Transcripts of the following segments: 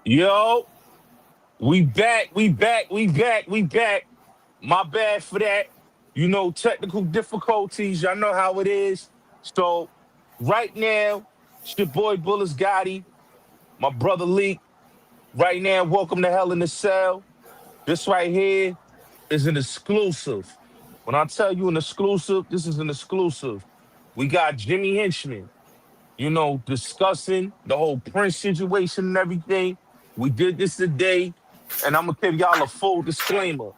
Yo, we back, we back, we back, we back. My bad for that. You know, technical difficulties. Y'all know how it is. So, right now, it's your boy Bulletz Gotti, my brother Leak. Right now, welcome to Hell in the Cell. This right here is an exclusive. When I tell you an exclusive, this is an exclusive. We got Jimmy Henchman, discussing the whole Prince situation and everything. We did this today, and I'm gonna give y'all a full disclaimer.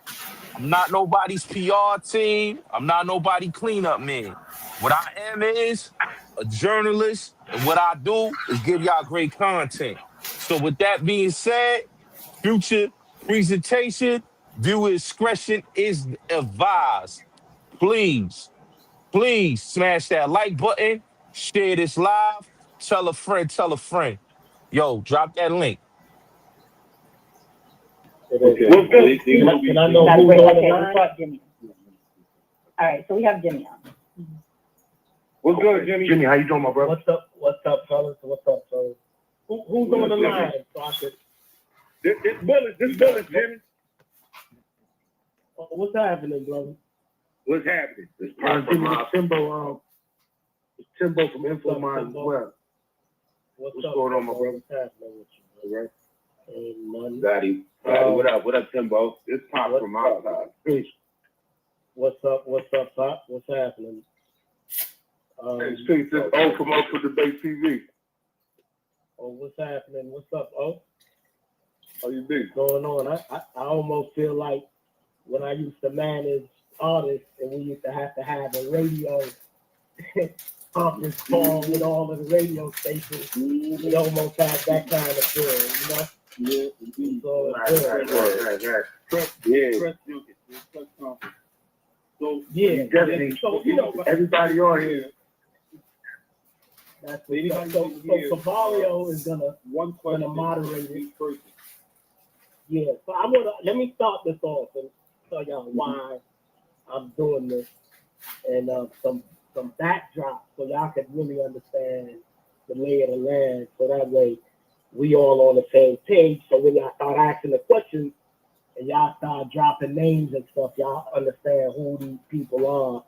I'm not nobody's PR team. I'm not nobody cleanup man. What I am is a journalist, and what I do is give y'all great content. So, with that being said, future presentation, viewer discretion is advised. Please Please smash that like button, share this live, tell a friend, tell a friend. Yo, drop that link. Okay. What's good? Can I know That's who's great. on the Okay, we line? brought Jimmy. All right, so we have Jimmy on. What's good, Jimmy? Jimmy, how you doing, my brother? What's up, fellas? Who's on the line? So I could, This Bill is Jimmy. what's happening, brother? What's happening? It's Timbo from Info Mind as well. What's going on, my brother? What's happening with you, all right? Ain't nothing. Gotti, what up, Timbo? It's Pop from outside. Peace. What's up, Pop? What's happening? Hey, Street, this O from O for Debate TV. Oh, what's happening? What's up, oh? How you be? What's going on? I almost feel like when I used to manage artists and we used to have a radio conference call with all of the radio stations, we almost had that kind of feeling, you know? Yeah, indeed. So Right. So, yeah, definitely. so you know, Everybody on here. that's what, so Savario is gonna moderate it. Yeah, so let me start this off and tell y'all why I'm doing this and some backdrop so y'all can really understand the lay of the land. So that way we all on the same page. So when y'all start asking the questions and y'all start dropping names and stuff, y'all understand who these people are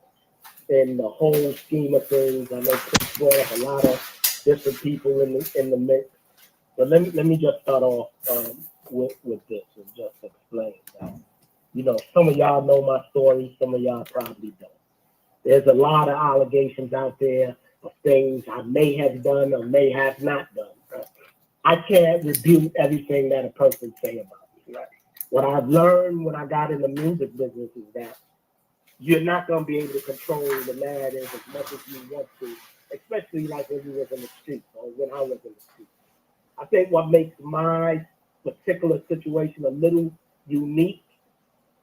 in the whole scheme of things. I know Chris brought up a lot of different people in the mix. But let me just start off with this and just explain that. You know, some of y'all know my story, some of y'all probably don't. There's a lot of allegations out there of things I may have done or may have not done. Right? I can't refute everything that a person say about me. Right? What I've learned when I got in the music business is that you're not going to be able to control the narrative as much as you want to, especially like when you was in the streets or when I was in the streets. I think what makes my particular situation a little unique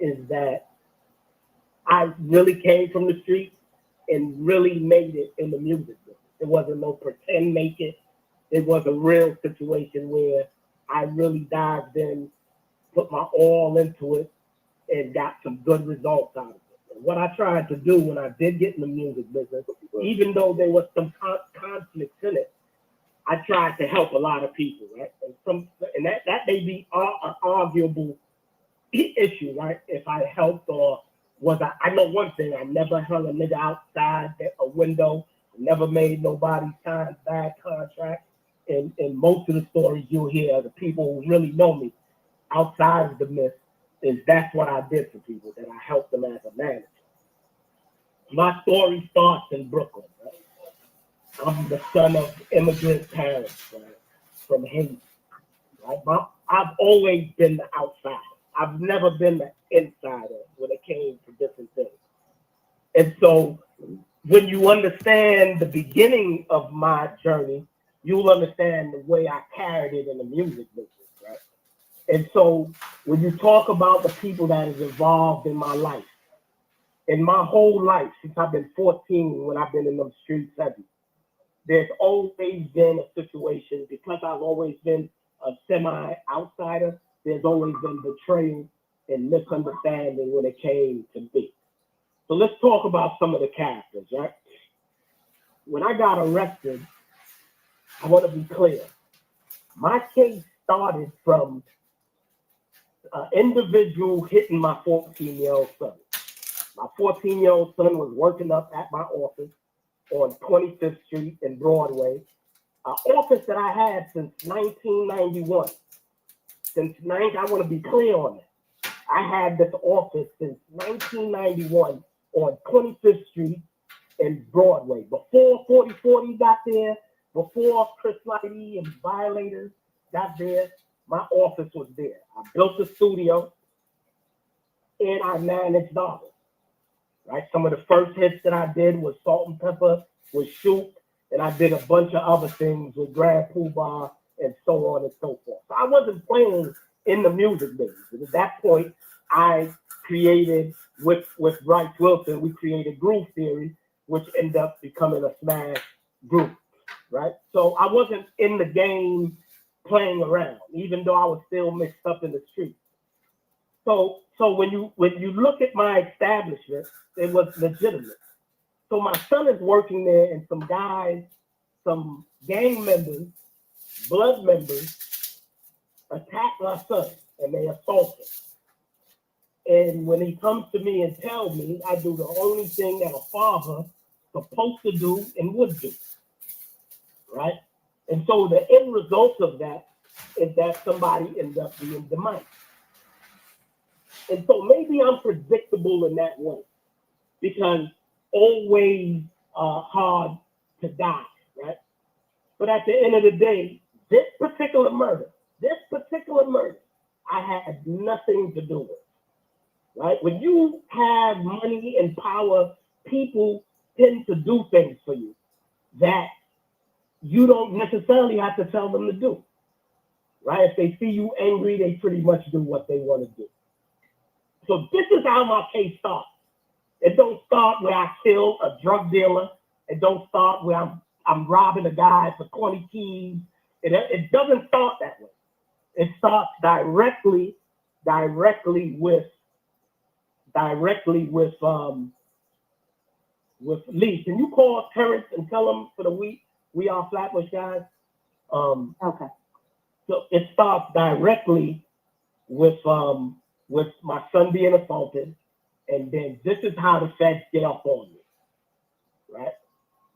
is that I really came from the streets and really made it in the music business. It wasn't no pretend make it. It was a real situation where I really dived in, put my all into it, and got some good results out of it. And what I tried to do when I did get in the music business, even though there was some conflicts in it, I tried to help a lot of people, right? And that may be an arguable issue, right? If I helped or I know one thing, I never hung a nigga outside a window, never made nobody sign bad contracts. And most of the stories you'll hear, the people who really know me outside of the myth, is that's what I did for people, that I helped them as a manager. My story starts in Brooklyn, right? I'm the son of immigrant parents, right, from Haiti. Right? I've always been the outsider. I've never been the insider when it came to different things. And so when you understand the beginning of my journey, you'll understand the way I carried it in the music business, right? And so when you talk about the people that is involved in my life, in my whole life, since I've been 14, when I've been in them streets heavy, there's always been a situation, because I've always been a semi-outsider, there's always been betrayal and misunderstanding when it came to me. So let's talk about some of the characters, right? When I got arrested, I want to be clear. My case started from an individual hitting my 14-year-old son. My 14-year-old son was working up at my office on 25th Street in Broadway, an office that I had since 1991. I want to be clear on that. I had this office since 1991 on 25th Street in Broadway. Before 4040 got there, before Chris Lighty and Violators got there, my office was there. I built a studio and I managed artists. Right? Some of the first hits that I did was Salt and Pepper, with Shoot, and I did a bunch of other things with Grand Poobah and so on and so forth. So I wasn't playing in the music business. At that point, I created with Bryce Wilson, we created Groove Theory, which ended up becoming a smash group, right? So I wasn't in the game playing around, even though I was still mixed up in the streets. So when you look at my establishment, it was legitimate. So my son is working there, and some guys, some gang members, blood members, attack my son, and they assault him. And when he comes to me and tells me, I do the only thing that a father supposed to do and would do, right? And so the end result of that is that somebody ends up being demised. And so maybe I'm predictable in that way, because always hard to die, right? But at the end of the day, this particular murder, I had nothing to do with, right? When you have money and power, people tend to do things for you that you don't necessarily have to tell them to do, right? If they see you angry, they pretty much do what they want to do. So this is how my case starts. It don't start where I kill a drug dealer. It don't start where I'm robbing a guy for 20 keys. It doesn't start that way. It starts directly with Lee. Can you call Terrence and tell him for the week we are Flatbush guys? Okay. So it starts directly with my son being assaulted. And then this is how the feds get up on me, right?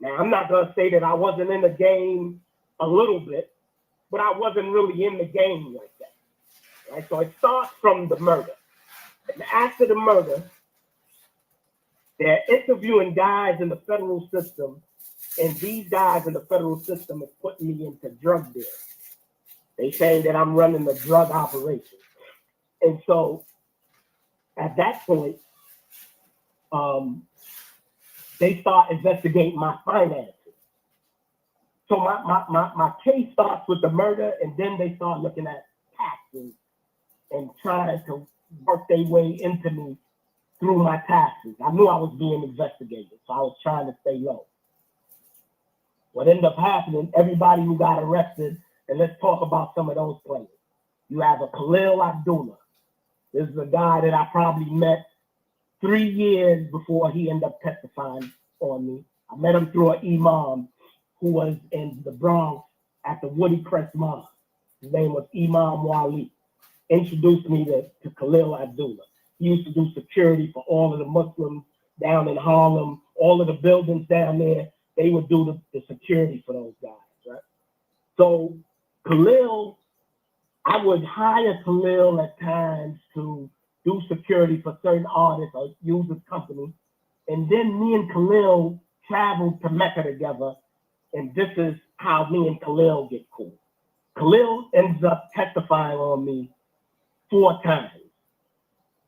Now, I'm not going to say that I wasn't in the game a little bit, but I wasn't really in the game like that, right? So it starts from the murder. And after the murder, they're interviewing guys in the federal system, and these guys in the federal system are putting me into drug deals. They saying that I'm running a drug operation. And so at that point, they start investigating my finances. So my case starts with the murder, and then they start looking at taxes and trying to work their way into me through my taxes. I knew I was being investigated, so I was trying to stay low. What ended up happening, everybody who got arrested, and let's talk about some of those players. You have a Khalil Abdullah. This is a guy that I probably met 3 years before he ended up testifying on me. I met him through an imam who was in the Bronx at the Woody Crest Mosque. His name was Imam Wali. Introduced me to Khalil Abdullah. He used to do security for all of the Muslims down in Harlem, all of the buildings down there. They would do the security for those guys, right? So Khalil, I would hire Khalil at times to do security for certain artists or use his company. And then me and Khalil traveled to Mecca together. And this is how me and Khalil get cool. Khalil ends up testifying on me 4 times.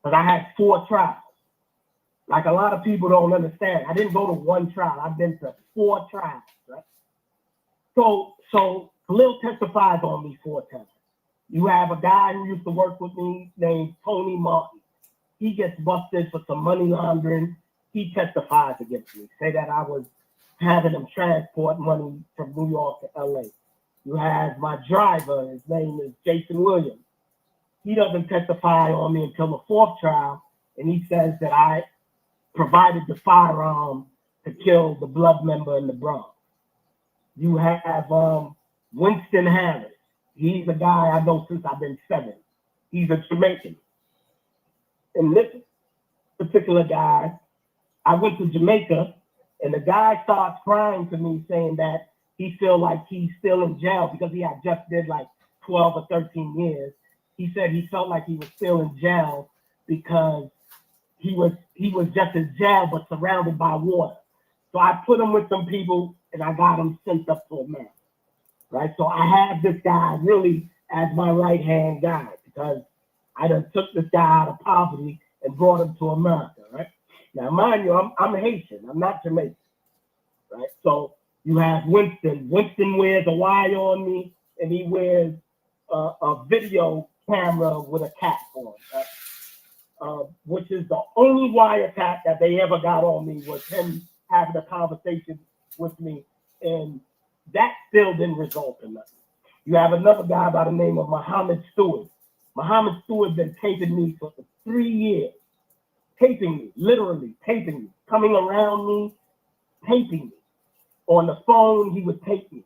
But I had 4 trials. Like a lot of people don't understand. I didn't go to 1 trial. I've been to 4 trials, right? So Khalil testifies on me 4 times. You have a guy who used to work with me named Tony Martin. He gets busted for some money laundering. He testifies against me. Say that I was having him transport money from New York to LA. You have my driver. His name is Jason Williams. He doesn't testify on me until the 4th trial. And he says that I provided the firearm to kill the blood member in the Bronx. You have Winston Harris. He's a guy I know since I've been 7. He's a Jamaican. And this particular guy, I went to Jamaica, and the guy starts crying to me saying that he feel like he's still in jail because he had just did like 12 or 13 years. He said he felt like he was still in jail because he was just in jail but surrounded by water. So I put him with some people and I got him sent up to America. Right? So I have this guy really as my right-hand guy because I done took this guy out of poverty and brought him to America, right? Now, mind you, I'm Haitian. I'm not Jamaican, right? So you have Winston. Winston wears a wire on me, and he wears a video camera with a cap on, right? Which is the only wire cap that they ever got on me was him having a conversation with me, and that still didn't result in nothing. You have another guy by the name of Muhammad Stewart. Muhammad Stewart been taping me for 3 years. Taping me, literally taping me, coming around me, taping me. On the phone, he would tape me.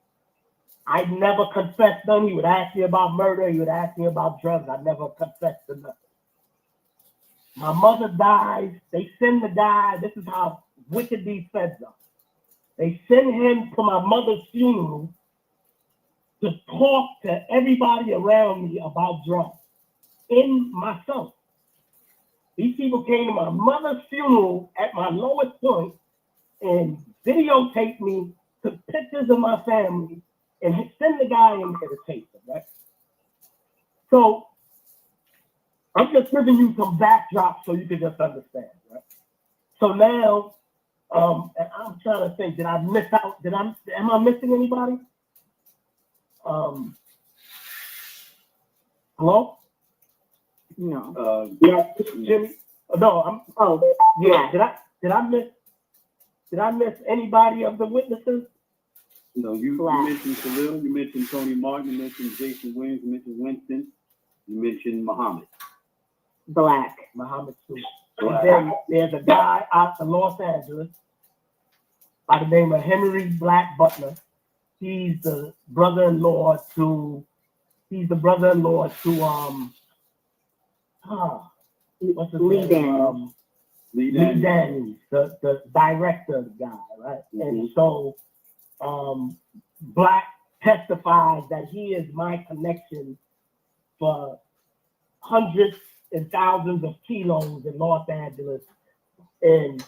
I never confessed them. He would ask me about murder. He would ask me about drugs. I never confessed to nothing. My mother dies. They send the guy. This is how wicked these feds are. They send him to my mother's funeral to talk to everybody around me about drugs in myself. These people came to my mother's funeral at my lowest point and videotaped me, took pictures of my family, and send the guy in there to tape them, right? So I'm just giving you some backdrop so you can just understand, right? So now, and I'm trying to think, did I miss out? Am I missing anybody? Hello? No. Yeah, Jimmy. No, yeah. Did I miss anybody of the witnesses? No, you mentioned Khalil, you mentioned Tony Martin, you mentioned Jason Williams, you mentioned Winston, you mentioned Muhammad. Black. Muhammad Stewart. And then there's a guy out in Los Angeles by the name of Henry Black Butler. He's the brother-in-law to what's his Lee name? Lee Daniels, the director guy, right? Mm-hmm. And so Black testifies that he is my connection for hundreds and thousands of kilos in Los Angeles. And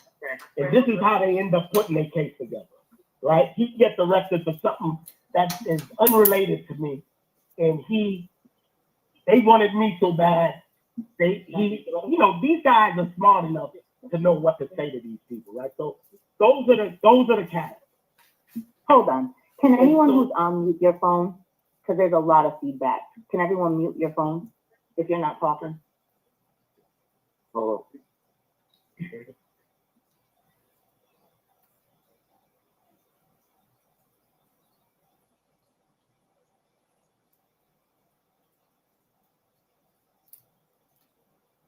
this is how they end up putting their case together, right? He gets arrested for something that is unrelated to me. And they wanted me so bad. These guys are smart enough to know what to say to these people, right? So those are the cats. Hold on. Can anyone who's on mute your phone? Because there's a lot of feedback. Can everyone mute your phone if you're not talking? Oh.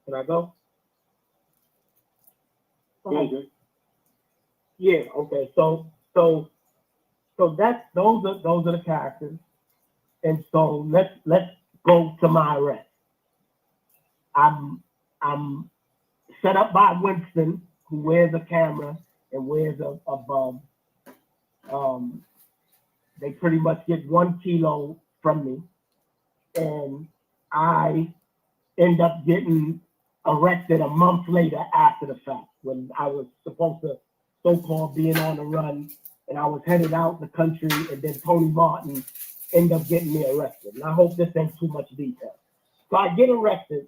Can I go? Okay. Yeah. Okay. So that's those are the characters, and so let's go to my arrest. I'm set up by Winston, who wears a camera and wears a bum. They pretty much get 1 kilo from me, and I end up getting arrested a month later after the fact when I was supposed to so-called being on the run, and I was headed out the country, and then Tony Martin ended up getting me arrested. And I hope this ain't too much detail. So I get arrested.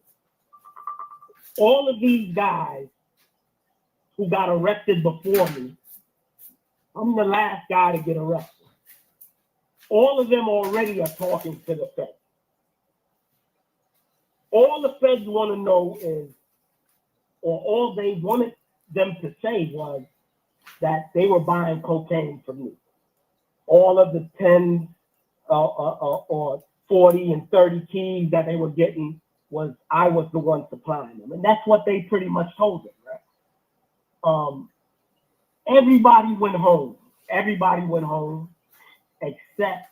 All of these guys who got arrested before me, I'm the last guy to get arrested. All of them already are talking to the feds. All the feds want to know is, or all they wanted them to say was that they were buying cocaine from me. All of the 10 or 40 and 30 keys that they were getting I was the one supplying them. And that's what they pretty much told them, right? Everybody went home. Everybody went home except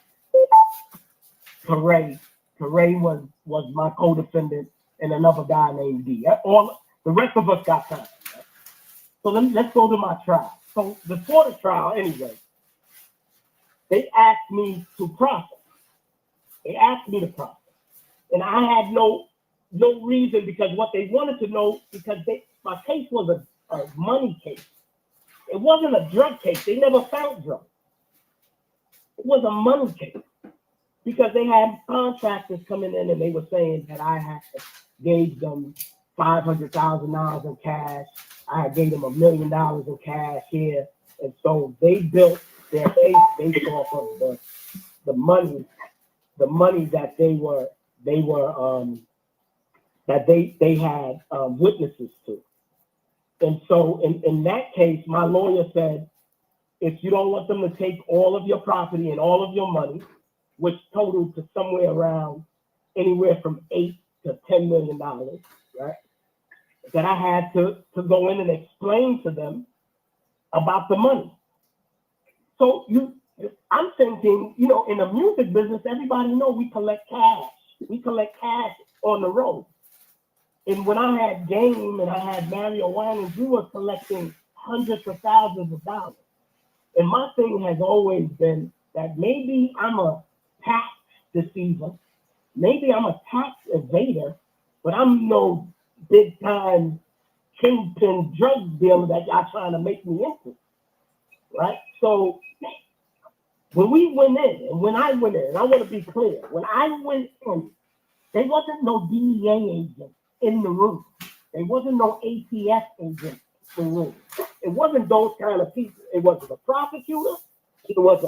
Teray was my co-defendant, and another guy named D. All the rest of us got time. So let's go to my trial. So before the trial, anyway, they asked me to process. And I had no reason, because what they wanted to know, because my case was a money case. It wasn't a drug case. They never found drugs. It was a money case, because they had contractors coming in and they were saying that I had gave them $500,000 in cash. I gave them $1 million in cash here. And so they built their case based off of the money that they had witnesses to. And so in that case, my lawyer said, if you don't want them to take all of your property and all of your money, which totaled to somewhere around anywhere from $8 to $10 million, right? That I had to go in and explain to them about the money. So I'm thinking, in the music business, everybody know we collect cash. We collect cash on the road. And when I had Game and I had Mario Winans, we were collecting hundreds of thousands of dollars. And my thing has always been that maybe I'm a tax deceiver, maybe I'm a tax evader, but I'm no big time kingpin drug dealer that y'all trying to make me into, right? So when we went in, and when I went in, and I want to be clear, when I went in, there wasn't no DEA agent in the room. There wasn't no ATF agent in the room. It wasn't those kind of people. It wasn't a prosecutor. It was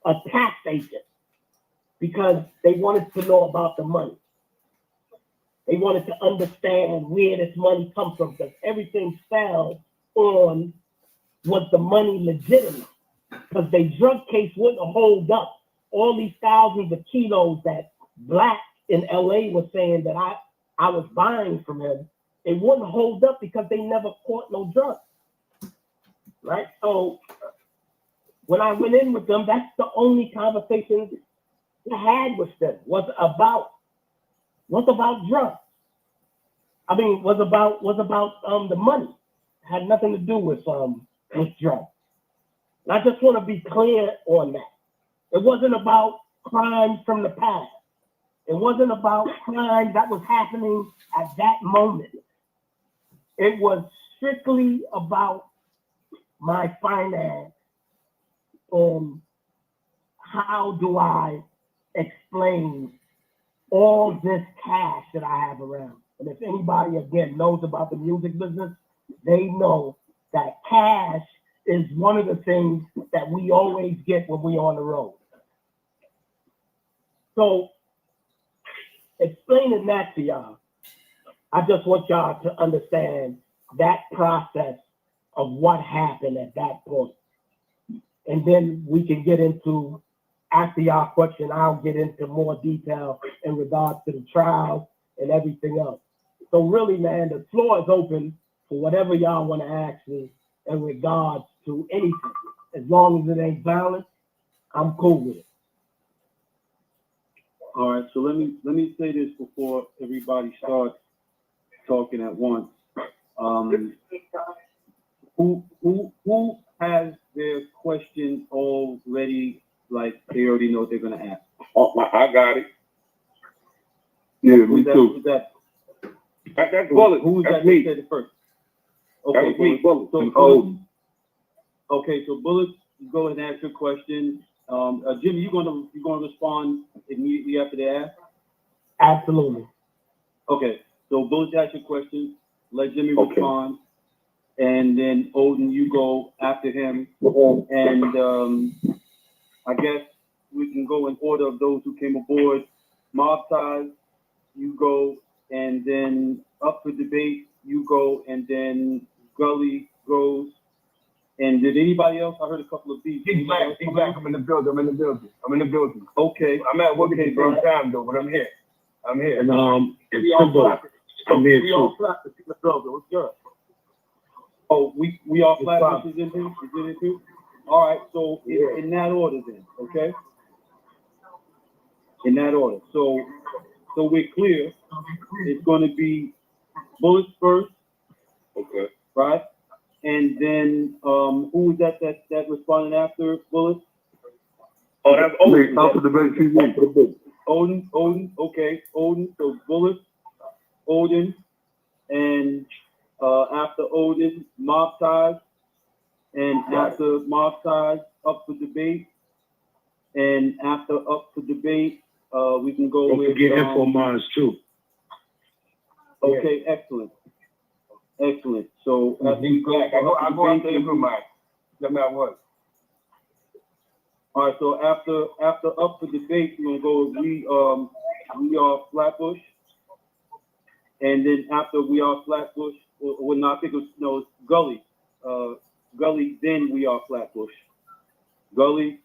a tax agent, because they wanted to know about the money. They wanted to understand where this money comes from, because everything fell on, was the money legitimate? Because their drug case wouldn't hold up. All these thousands of kilos that Black in LA was saying that I was buying from him, it wouldn't hold up because they never caught no drugs, right? So when I went in with them, that's the only conversation I had with them, was about drugs. I mean, was about the money. It had nothing to do with drugs. And I just want to be clear on that. It wasn't about crimes from the past. It wasn't about crime that was happening at that moment. It was strictly about my finance and how do I explain all this cash that I have around. And if anybody, again, knows about the music business, they know that cash is one of the things that we always get when we're on the road. So, explaining that to y'all, I just want y'all to understand that process of what happened at that point. And then we can get into, after y'all question, I'll get into more detail in regards to the trial and everything else. So really, man, the floor is open for whatever y'all want to ask me in regards to anything. As long as it ain't violent, I'm cool with it. All right, so let me say this before everybody starts talking at once. Who has their question already? Like they already know what they're gonna ask. Oh, I got it. Yeah, me too. Who's that? That's Bullet. Who's That's that? me. Said it first. That was me, Bullet. So Bullet, go ahead and ask your question. Jimmy, you gonna respond immediately after they ask? Absolutely. Okay. So Bullet, ask your question. Let Jimmy respond, and then Odin, you go after him, and I guess we can go in order of those who came aboard. Mob Ties, you go, and then Up for Debate, you go, and then Gully goes. And did anybody else? I heard a couple of beats. He's back. I'm in the building. Okay. I'm at work at the same time though, but I'm here. And it's all I'm here we too. all flat. What's good? Oh, we all flat. Is in here too? All right. So in that order then, okay? in that order. So we're clear. It's going to be Bullets first, Okay. right? And then who was that responded after Bullets? Oh, that's Odin. Off the debate TV. Odin, okay, Odin. So Bullets, Odin, and after Odin, Mob Ties, and after Mob Ties, Up for Debate, and after Up for Debate, we can go Don't with forget Info Minds too. Okay, excellent. So I go after Info Minds. No matter what. All right, so after Up for Debate, we're gonna go We Are Flatbush, and then after We Are Flatbush, or not, I think it's Gully. Gully, then We Are Flatbush. Gully,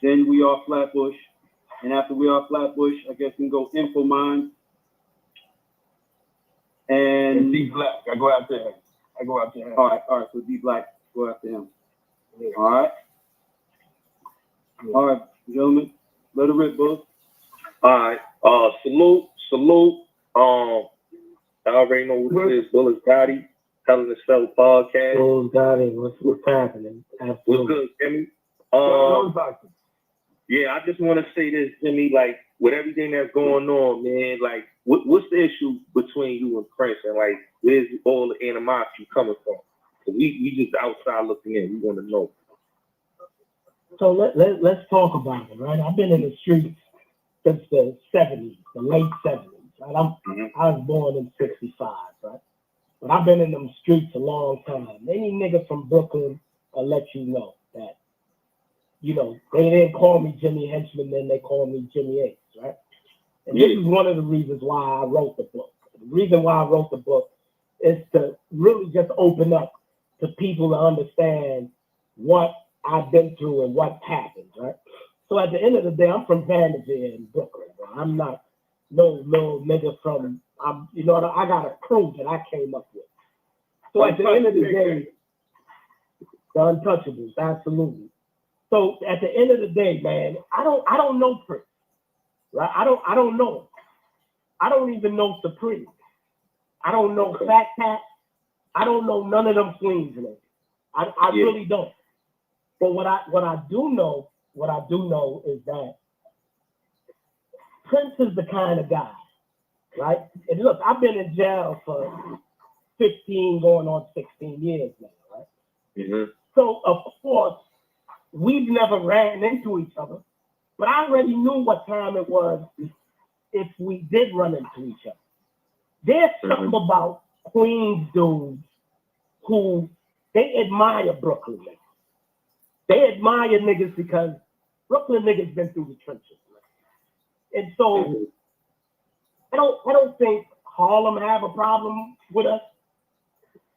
then We Are Flatbush, and after We Are Flatbush, I guess we can go Info Mind. And D Black, I go after him. All right, so D Black, go after him. All right, gentlemen, let it rip, Bulls. All right. Salute. I already know what it is. Bulletz Gotti, Hell in the Cell podcast. Bulletz Gotti, what's happening? What's good, Jimmy? Yeah, I just want to say this, Jimmy. Like, with everything that's going on, man. Like, what's the issue between you and Prince, and like, where's all the animosity coming from? So we just outside looking in. We want to know. So let's talk about it, right? I've been in the streets since the 70s, the late 70s, right? I was born in 65, right? But I've been in them streets a long time. Any nigga from Brooklyn will let you know that, they didn't call me Jimmy Henchman, then they called me Jimmy Ace, right? And this is one of the reasons why I wrote the book. The reason why I wrote the book is to really just open up to people to understand what I've been through and what's happened, right? So at the end of the day, I'm from Vanderveer in Brooklyn, bro. I'm not no little nigga from, I got a crew that I came up with. So at the end of the day, the Untouchables, absolutely. So at the end of the day, man, I don't know Prince, right? I don't know him. I don't even know Supreme. I don't know Fat Cat. I don't know none of them Queens, man. I really don't. But what I do know is that Prince is the kind of guy, right? And look, I've been in jail for 15 going on 16 years now, right? Mm-hmm. So of course, we've never ran into each other, but I already knew what time it was if we did run into each other. There's something about Queens dudes who they admire Brooklyn niggas. They admire niggas because Brooklyn niggas been through the trenches. Right? And so I don't think Harlem have a problem with us.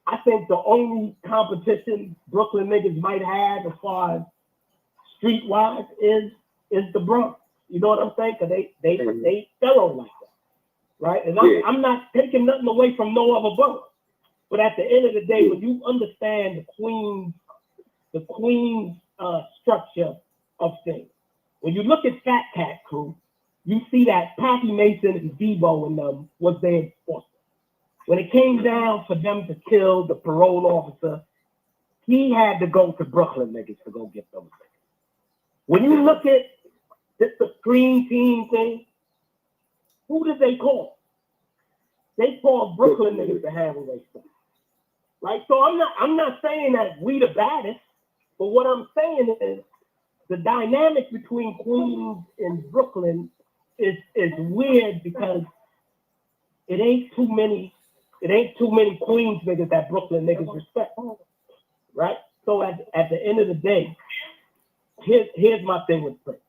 I think the only competition Brooklyn niggas might have as far as streetwise is the Bronx. You know what I'm saying? Because they thorough like that, right? And I'm not taking nothing away from no other borough. But at the end of the day, when you understand the Queens structure of things, when you look at Fat Cat Crew, you see that Pappy Mason and Debo and them was their enforcer. When it came down for them to kill the parole officer, he had to go to Brooklyn niggas to go get those niggas. When you look at the Supreme Team thing, who did they call? They called Brooklyn niggas to handle their stuff. Right? So I'm not saying that we the baddest, but what I'm saying is the dynamic between Queens and Brooklyn is weird because it ain't too many Queens niggas that Brooklyn niggas respect. Right? So at the end of the day, here's my thing with Prince.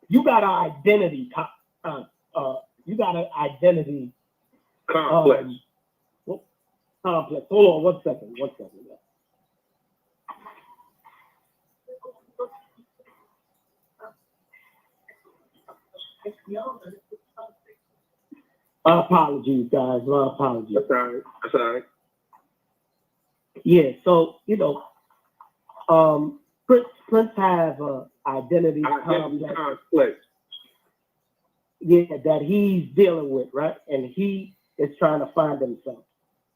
You got an identity complex. Complex. Hold on one second. My apologies, guys. My apologies. That's all right. Yeah, so Prince have identity Identity complex. complex. Yeah, that he's dealing with, right? And he is trying to find himself.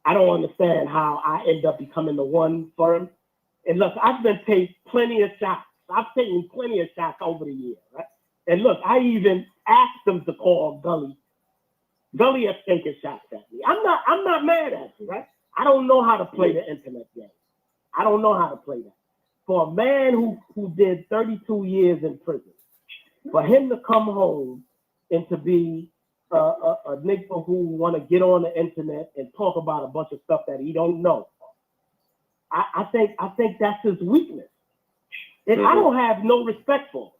I don't understand how I end up becoming the one for him. And look, I've been taking plenty of shots. I've taken plenty of shots over the years, right? And look, I even asked him to call Gully. Gully has taken shots at me. I'm not mad at you, right? I don't know how to play the internet game. I don't know how to play that. For a man who did 32 years in prison, for him to come home and to be a nigga who want to get on the internet and talk about a bunch of stuff that he don't know, I think that's his weakness. And I don't have no respect for him.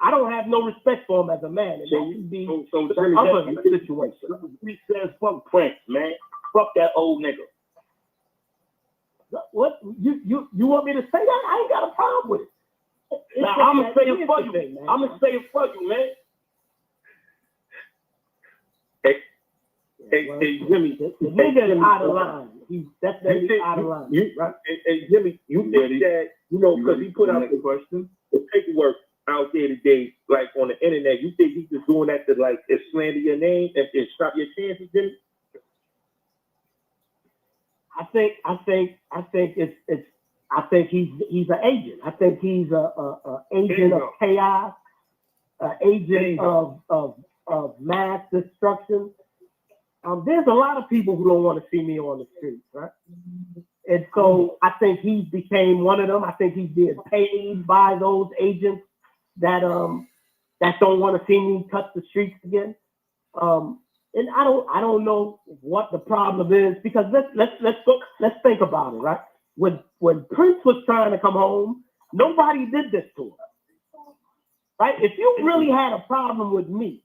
I don't have no respect for him as a man. And that can be the other situation. He says, fuck Prince, man. Fuck that old nigga. What you want me to say that? I ain't got a problem with it. Now, I'm gonna say it for you. I'm gonna say it for you, man. Hey, Jimmy, the nigga is out of line. He's definitely out of line. Right? And Jimmy, you think that, because he put out the paperwork out there today, like on the internet, you think he's just doing that to like slander your name and stop your chances, Jimmy? I think he's an agent. I think he's a agent of chaos, an agent of mass destruction. There's a lot of people who don't want to see me on the streets, right? And so I think he became one of them. I think he's being paid by those agents that don't want to see me touch the streets again. And I don't know what the problem is, because let's think about it, right? When Prince was trying to come home, nobody did this to him, right? If you really had a problem with me,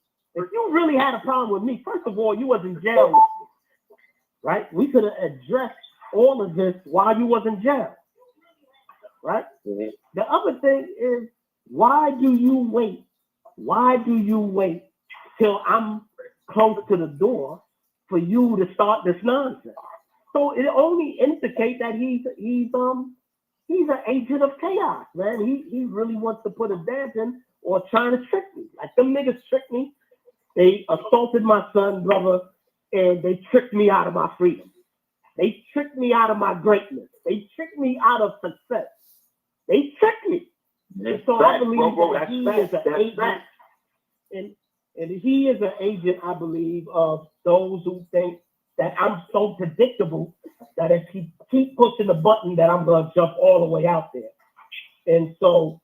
first of all, you was in jail with me, right? We could have addressed all of this while you was in jail, right? Mm-hmm. The other thing is, why do you wait? Why do you wait till I'm close to the door for you to start this nonsense? So it only indicates that he's an agent of chaos, man. He really wants to put a dent in or trying to trick me. Like, them niggas tricked me. They assaulted my son, brother, and they tricked me out of my freedom. They tricked me out of my greatness. They tricked me out of success. They tricked me. And so I believe that he is an agent, and he is an agent, I believe, of those who think that I'm so predictable that if he keep pushing the button, that I'm going to jump all the way out there. And so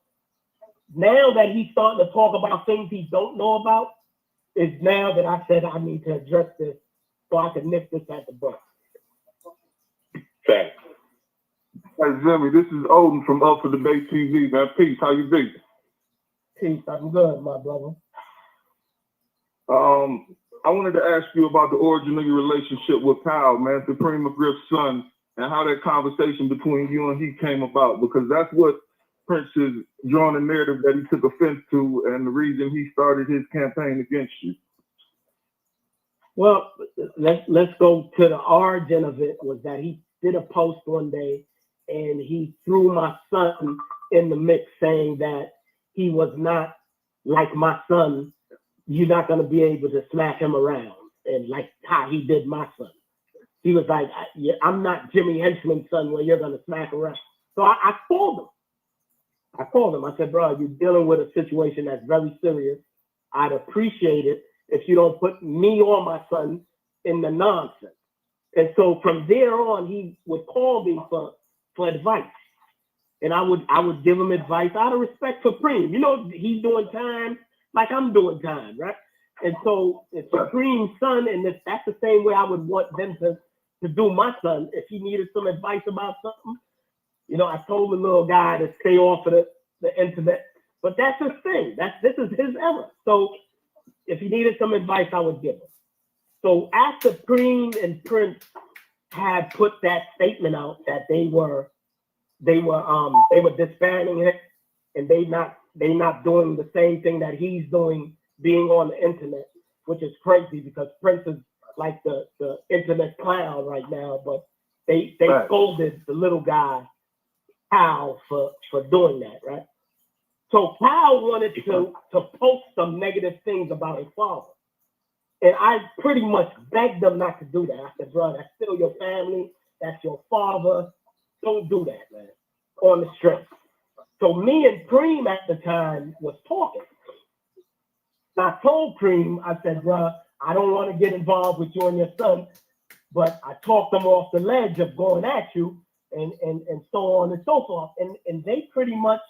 now that he's starting to talk about things he don't know about, is now that I said I need to address this so I can nip this at the bud. Thanks. Hey, Jimmy, this is Odin from Up for the Bay TV, man. Peace, how you be? Peace, I'm good, my brother. I wanted to ask you about the origin of your relationship with Kyle, man, Supreme McGriff's son, and how that conversation between you and he came about, because that's what Prince is drawing a narrative that he took offense to, and the reason he started his campaign against you. Well, let's go to the origin of it. Was that he did a post one day and he threw my son in the mix, saying that he was not like my son. You're not going to be able to smack him around, and like how he did my son. He was like, I'm not Jimmy Henchman's son where you're going to smack around. So I called him. I said, bro, you're dealing with a situation that's very serious. I'd appreciate it if you don't put me or my son in the nonsense. And so from there on, he would call me for advice. And I would give him advice out of respect for Preem. You know, he's doing time like I'm doing time, right? And so it's Supreme's son, and that's the same way I would want them to do my son. If he needed some advice about something, you know, I told the little guy to stay off of the internet. But that's his thing. This is his era. So if he needed some advice, I would give him. So after Preem and Prince had put that statement out that they were disbanding it, and they not doing the same thing that he's doing, being on the internet, which is crazy because Prince is like the internet clown right now. But they scolded the little guy Al for doing that, right? So Kyle wanted to post some negative things about his father. And I pretty much begged them not to do that. I said, bro, that's still your family. That's your father. Don't do that, man, on the strip. So me and Preem at the time was talking. And I told Preem, I said, bro, I don't want to get involved with you and your son, but I talked them off the ledge of going at you and so on and so forth. And they pretty much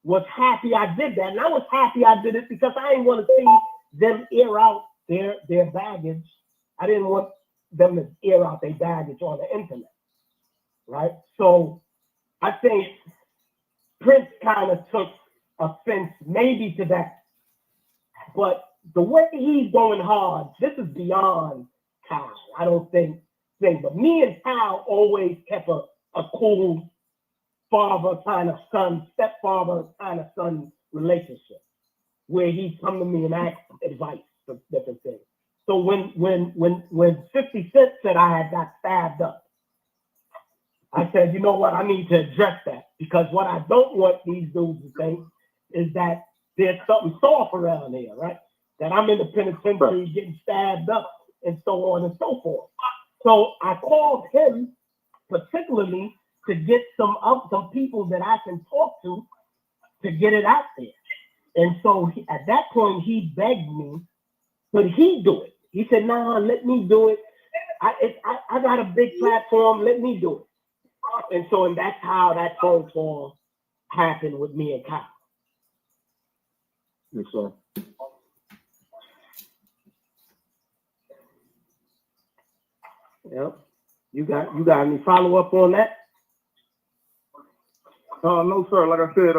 was happy I did that. And I was happy I did it because I didn't want to see them air out their baggage. I didn't want them to air out their baggage on the internet, right? So I think Prince kind of took offense maybe to that. But the way he's going hard, this is beyond Kyle. I don't think. But me and Kyle always kept a cool father kind of son, stepfather kind of son relationship, where he'd come to me and ask advice for different things. So when 50 Cent said I had got stabbed up, I said, you know what, I need to address that, because what I don't want these dudes to think is that there's something soft around here, right? That I'm in the penitentiary getting stabbed up and so on and so forth. So I called him particularly to get some people that I can talk to get it out there. And so at that point, he begged me, could he do it? He said, nah, let me do it. I got a big platform, let me do it. And that's how that phone call happened with me and Kyle. Yes, sir. Yep. You got any follow up on that? No, sir. Like I said,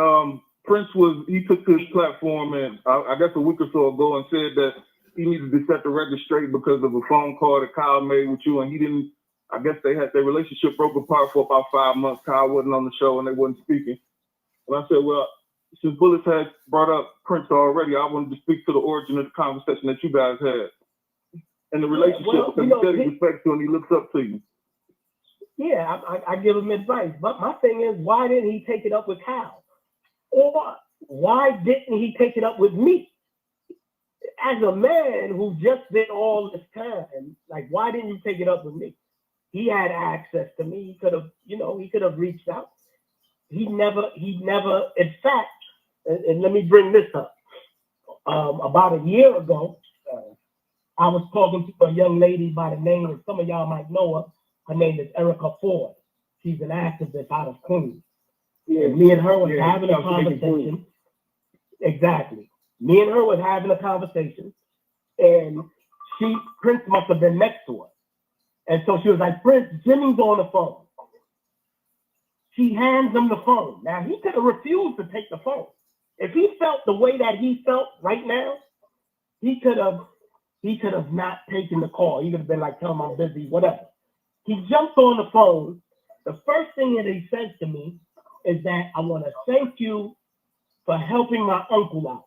Prince he took his platform and I guess a week or so ago and said that he needed to set the record straight because of a phone call that Kyle made with you, and he didn't. I guess they had their relationship broke apart for about 5 months. Kyle wasn't on the show and they wasn't speaking. And I said, well, since Bulletz had brought up Prince already, I wanted to speak to the origin of the conversation that you guys had and the relationship, because you said he respects you and he looks up to you. Yeah, I give him advice. But my thing is, why didn't he take it up with Kyle? Or why didn't he take it up with me? As a man who just did all this time, like, why didn't you take it up with me? He had access to me. He could have reached out. He never, in fact, and let me bring this up. About a year ago, I was talking to a young lady by the name, and some of y'all might know her. Her name is Erica Ford. She's an activist out of Queens. Yeah. And me and her was having a conversation. Exactly. Me and her was having a conversation, and Prince must have been next to her. And so she was like, Prince, Jimmy's on the phone. She hands him the phone. Now, he could have refused to take the phone. If he felt the way that he felt right now, he could have not taken the call. He could have been like, tell him I'm busy, whatever. He jumps on the phone. The first thing that he says to me is that I want to thank you for helping my uncle out.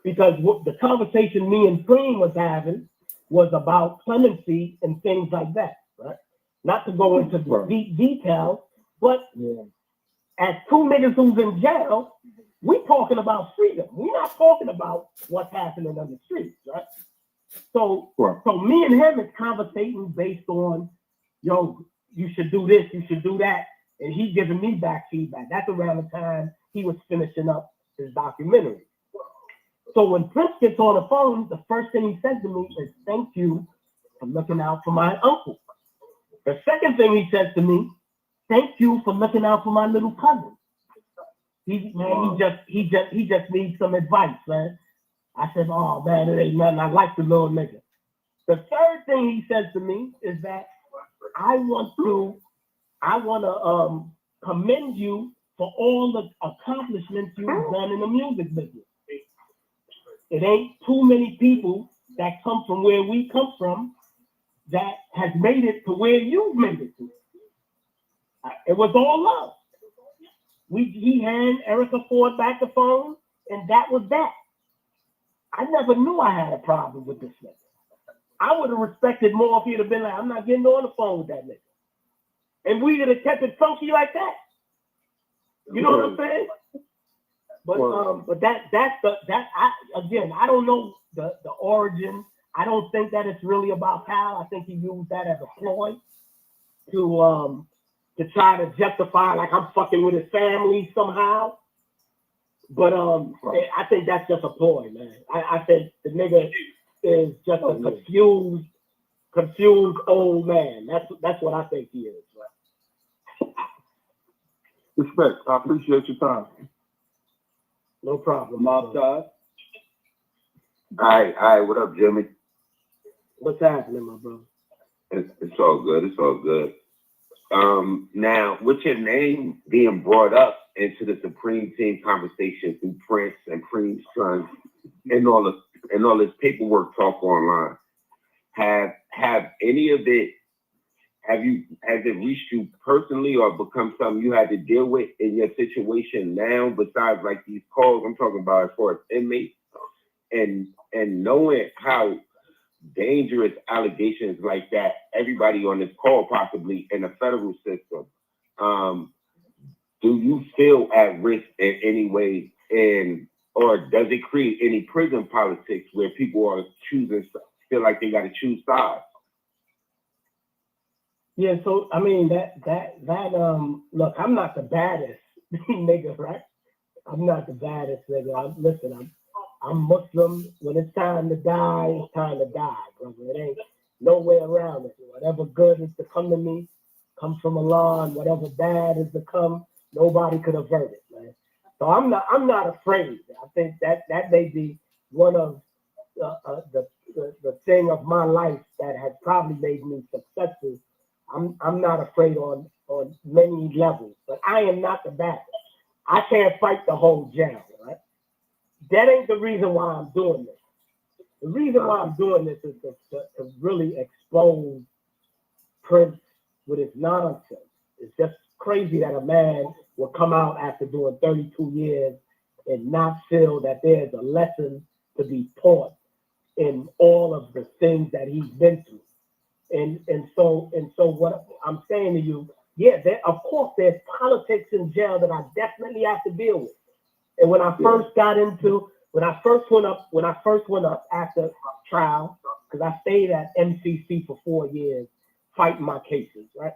Because what the conversation me and Preem was having was about clemency and things like that, right? Not to go into deep details, but as two niggas who's in jail, we talking about freedom. We're not talking about what's happening on the streets, right? So me and him is conversating based on, yo, you should do this, you should do that, and he giving me back feedback. That's around the time he was finishing up his documentary. So when Prince gets on the phone, the first thing he says to me is, thank you for looking out for my uncle. The second thing he says to me, thank you for looking out for my little cousin. He just needs some advice, man. I said, oh man, it ain't nothing. I like the little nigga. The third thing he says to me is that I want to commend you for all the accomplishments you've done in the music business. It ain't too many people that come from where we come from that has made it to where you've made it to. It was all love. He handed Erica Ford back the phone, and that was that. I never knew I had a problem with this nigga. I would have respected more if he'd have been like, I'm not getting on the phone with that nigga. And we would have kept it funky like that. You know what I'm saying? But that's I don't know the origin. I don't think that it's really about Kyle. I think he used that as a ploy to try to justify like I'm fucking with his family somehow. But I think that's just a ploy, man. I think the nigga is just a confused old man. That's what I think he is. Right? Respect. I appreciate your time. No problem. Mob Todd. All right. What up, Jimmy? What's happening, my brother? It's all good. It's all good. Now, with your name being brought up into the Supreme Team conversation through Prince and Preem's son and all this paperwork talk online, have any of it? Has it reached you personally or become something you had to deal with in your situation now? Besides, like these calls, I'm talking about as far as inmates and knowing how dangerous allegations like that, everybody on this call possibly in the federal system, do you feel at risk in any way, or does it create any prison politics where people are feel like they got to choose sides? Yeah, so I mean look, I'm not the baddest nigga, right? I'm not the baddest nigga. I'm Muslim. When it's time to die, it's time to die, brother. It ain't no way around it. Whatever good is to come to me comes from Allah, and whatever bad is to come, nobody could avert it, man. So I'm not afraid. I think that may be one of the thing of my life that has probably made me successful. I'm not afraid on many levels, but I am not the baddest. I can't fight the whole jail, right? That ain't the reason why I'm doing this. The reason why I'm doing this is to really expose Prince with his nonsense. It's just crazy that a man will come out after doing 32 years and not feel that there's a lesson to be taught in all of the things that he's been through. And so what I'm saying to you, yeah, of course there's politics in jail that I definitely have to deal with. And when I first when I first went up after trial, because I stayed at MCC for 4 years fighting my cases, right?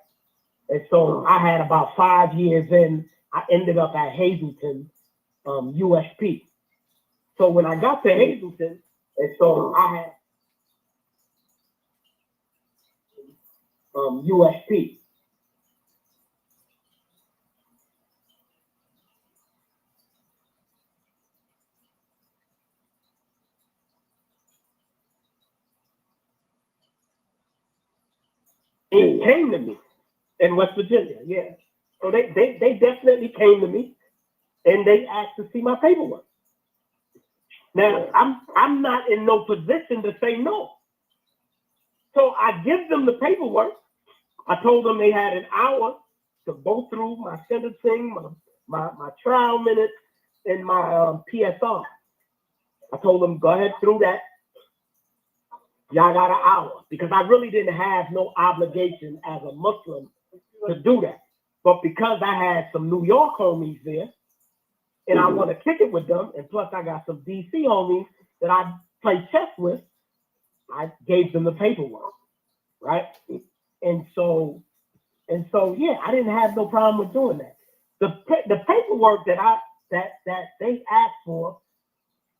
And so I had about 5 years in, I ended up at Hazleton, USP. So when I got to Hazleton, and so I had USP. It came to me in West Virginia, yeah. So they definitely came to me and they asked to see my paperwork. Now I'm not in no position to say no. So I give them the paperwork. I told them they had an hour to go through my sentencing, my trial minutes, and my PSR. I told them, go ahead through that. Y'all got an hour, because I really didn't have no obligation as a Muslim to do that. But because I had some New York homies there, and I want to kick it with them, and plus I got some DC homies that I play chess with, I gave them the paperwork, right? And so yeah, I didn't have no problem with doing that. The paperwork that they asked for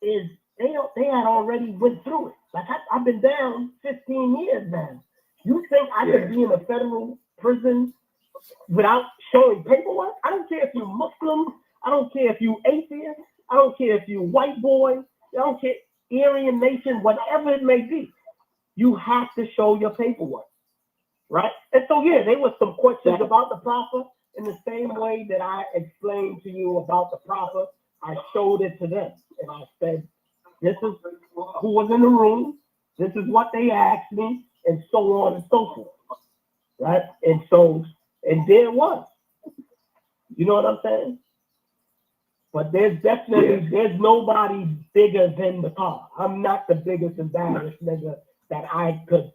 is they had already went through it. Like I've been down 15 years now. You think I could be in a federal prison without showing paperwork? I don't care if you're Muslim. I don't care if you atheist. I don't care if you white boy. I don't care, Aryan nation, whatever it may be. You have to show your paperwork, right? And so yeah, there was some questions about the proffer in the same way that I explained to you about the proffer. I showed it to them, and I said, this is who was in the room, this is what they asked me, and so on and so forth, right? And there it was. You know what I'm saying? But there's nobody bigger than the car. I'm not the biggest and baddest nigga that I could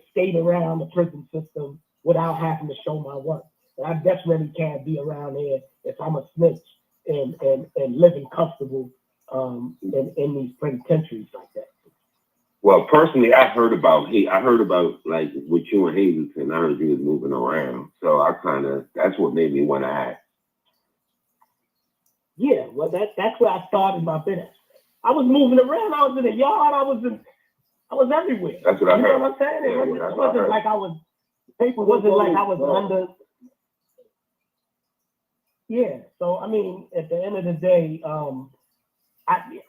skate around the prison system without having to show my work. And I definitely can't be around here if I'm a snitch and living comfortable in these penitentiaries like that. Well, personally, I heard about like with you and Hazleton. I heard you was moving around, so that's what made me want to ask. Yeah, well, that's where I started my business. I was moving around. I was in the yard. I was everywhere. That's what I heard. You know what I'm saying? It wasn't like I was under. Yeah. So I mean, at the end of the day, I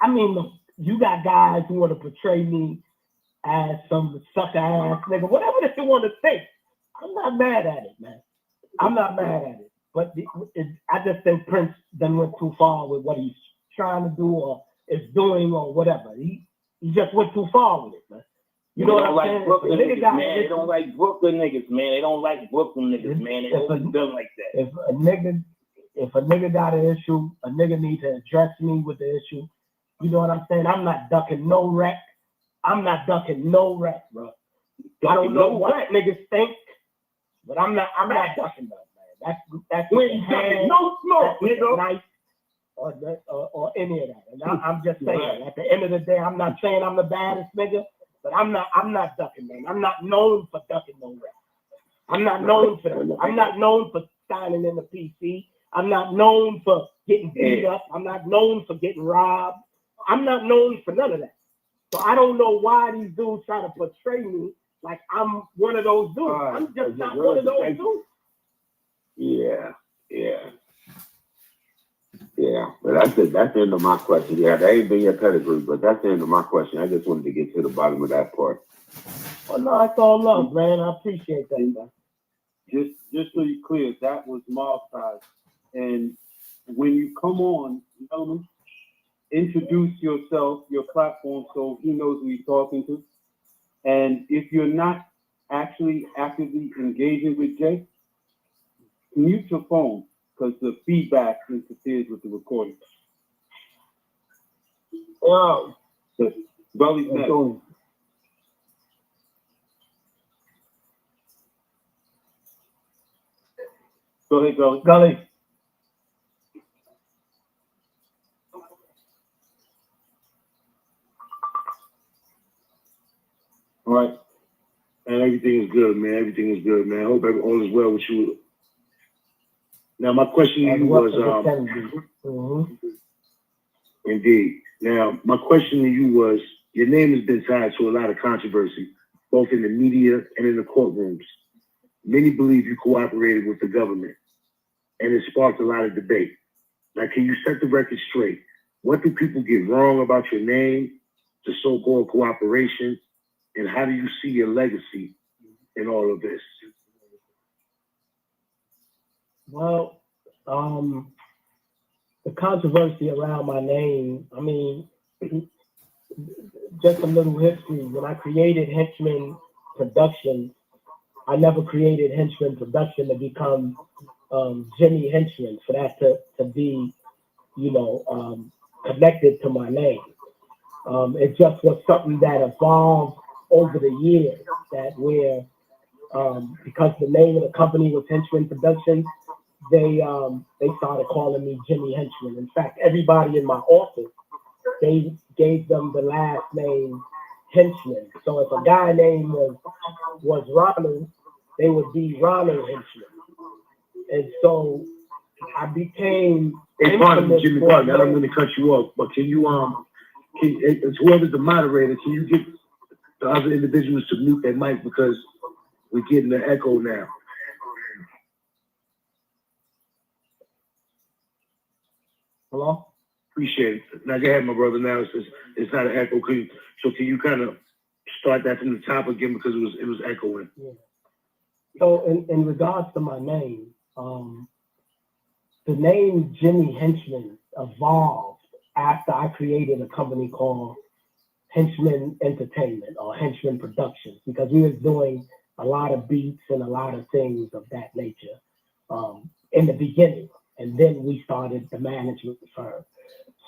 mean, look, you got guys who want to portray me as some sucker ass nigga, whatever they want to think. I'm not mad at it, man. I'm not mad at it. But I just think Prince then went too far with what he's trying to do or is doing or whatever. He just went too far with it, man. You know what I'm saying? Brooklyn niggas, man. They don't like Brooklyn niggas, man. They don't like Brooklyn niggas, man. They always been like that. If a nigga got an issue, a nigga need to address me with the issue. You know what I'm saying? I'm not ducking no wreck. I'm not ducking no wreck, bro. I don't know what niggas think, but I'm not ducking that, man. That's no smoke, nigga. Nice or any of that. And I'm just saying, at the end of the day, I'm not saying I'm the baddest nigga, but I'm not ducking, man. I'm not known for ducking no wreck. I'm not known for that. I'm not known for styling in the PC. I'm not known for getting beat up. I'm not known for getting robbed. I'm not known for none of that. So I don't know why these dudes try to portray me like I'm one of those dudes. I'm just not one of those dudes. Yeah. But that's the end of my question. Yeah, that ain't been your pedigree, but that's the end of my question. I just wanted to get to the bottom of that part. Well, no, it's all love, man. I appreciate that, man. Just so you're clear, that was Marv side. And when you come on, gentlemen, introduce yourself, your platform, so he knows who he's talking to. And if you're not actually actively engaging with Jay, mute your phone because the feedback interferes with the recording. Wow. So, Gully's next. Go ahead, Gully. Gully. All right. And everything is good, man. Everything is good, man. I hope all is well with you. Now, my question to you was, indeed. Now, my question to you was, your name has been tied to a lot of controversy, both in the media and in the courtrooms. Many believe you cooperated with the government, and it sparked a lot of debate. Now, can you set the record straight? What do people get wrong about your name, the so-called cooperation, and how do you see your legacy in all of this? Well, the controversy around my name, I mean, just a little history. When I created Henchman Productions, I never created Henchman Production to become Jimmy Henchman, for that to be, connected to my name. It just was something that evolved over the years, that where, because the name of the company was Henchman Productions, they started calling me Jimmy Henchman. In fact, everybody in my office, they gave them the last name Henchman. So if a guy name was Ronald, they would be Ronald Henchman. And so I became. Hey, pardon me, Jimmy, pardon. I don't mean to cut you off, but can you it's whoever's the moderator, can you get the other individuals to mute their mic, because we're getting the echo now. Hello? Appreciate it. Now go ahead, my brother. Now it's not an echo. Can you kind of start that from the top again, because it was echoing? Yeah. So in regards to my name, the name Jimmy Henchman evolved after I created a company called Henchman Entertainment or Henchman Productions, because we was doing a lot of beats and a lot of things of that nature in the beginning. And then we started the management firm.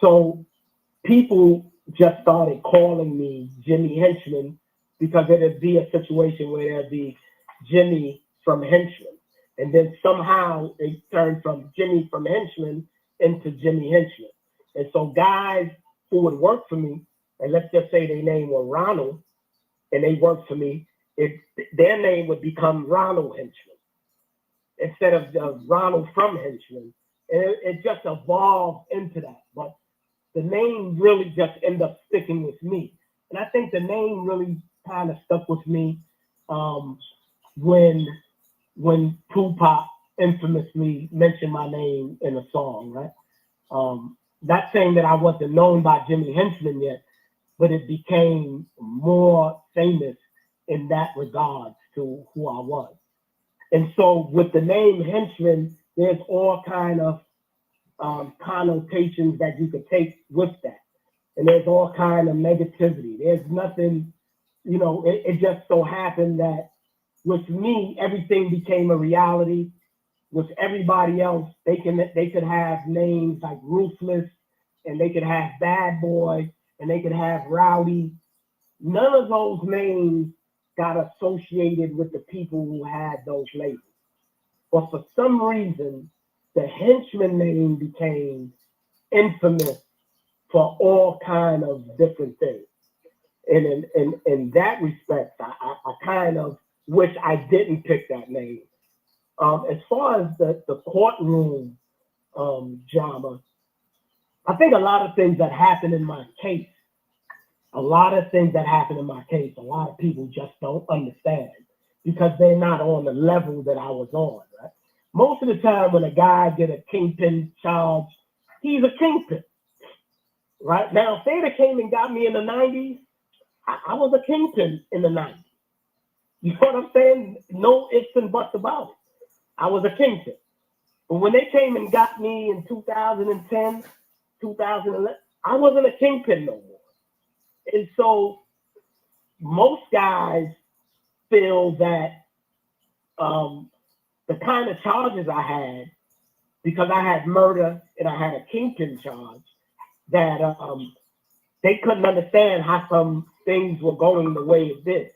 So people just started calling me Jimmy Henchman, because it'd be a situation where there'd be Jimmy from Henchman. And then somehow it turned from Jimmy from Henchman into Jimmy Henchman. And so guys who would work for me, and let's just say their name was Ronald, and they worked for me, their name would become Ronald Henchman instead of Ronald from Henchman. And it just evolved into that. But the name really just ended up sticking with me. And I think the name really kind of stuck with me when Tupac infamously mentioned my name in a song, right? Not saying that I wasn't known by Jimmy Henchman yet, but it became more famous in that regard to who I was. And so with the name Henchman, there's all kind of connotations that you could take with that. And there's all kind of negativity. There's nothing, it just so happened that with me, everything became a reality. With everybody else, they could have names like Ruthless, and they could have Bad Boy, and they could have Rowdy. None of those names got associated with the people who had those labels. But for some reason, the Henchman name became infamous for all kind of different things. And in that respect, I kind of wish I didn't pick that name. As far as the courtroom drama, I think a lot of things that happened in my case, a lot of people just don't understand because they're not on the level that I was on, right? Most of the time when a guy get a kingpin charge, he's a kingpin, right? Now, if they'd have came and got me in the 90s, I was a kingpin in the 90s. You know what I'm saying? No ifs and buts about it. I was a kingpin. But when they came and got me in 2010, 2011, I wasn't a kingpin no more. And so most guys feel that the kind of charges I had, because I had murder and I had a kingpin charge, that they couldn't understand how some things were going the way it did.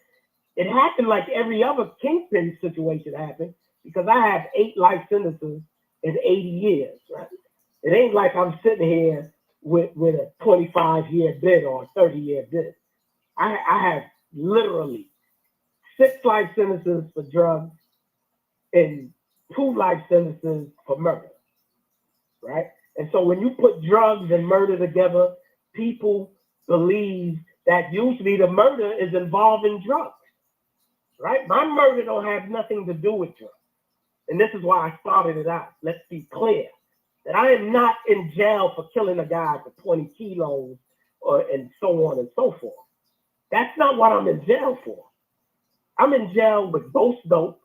It happened like every other kingpin situation happened, because I have 8 life sentences in 80 years, right? It ain't like I'm sitting here with a 25-year bid or a 30-year bid. I have literally 6 life sentences for drugs and 2 life sentences for murder, right? And so when you put drugs and murder together, people believe that usually the murder is involving drugs, right? My murder don't have nothing to do with drugs. And this is why I started it out. Let's be clear that I am not in jail for killing a guy for 20 kilos and so on and so forth. That's not what I'm in jail for. I'm in jail with both dope,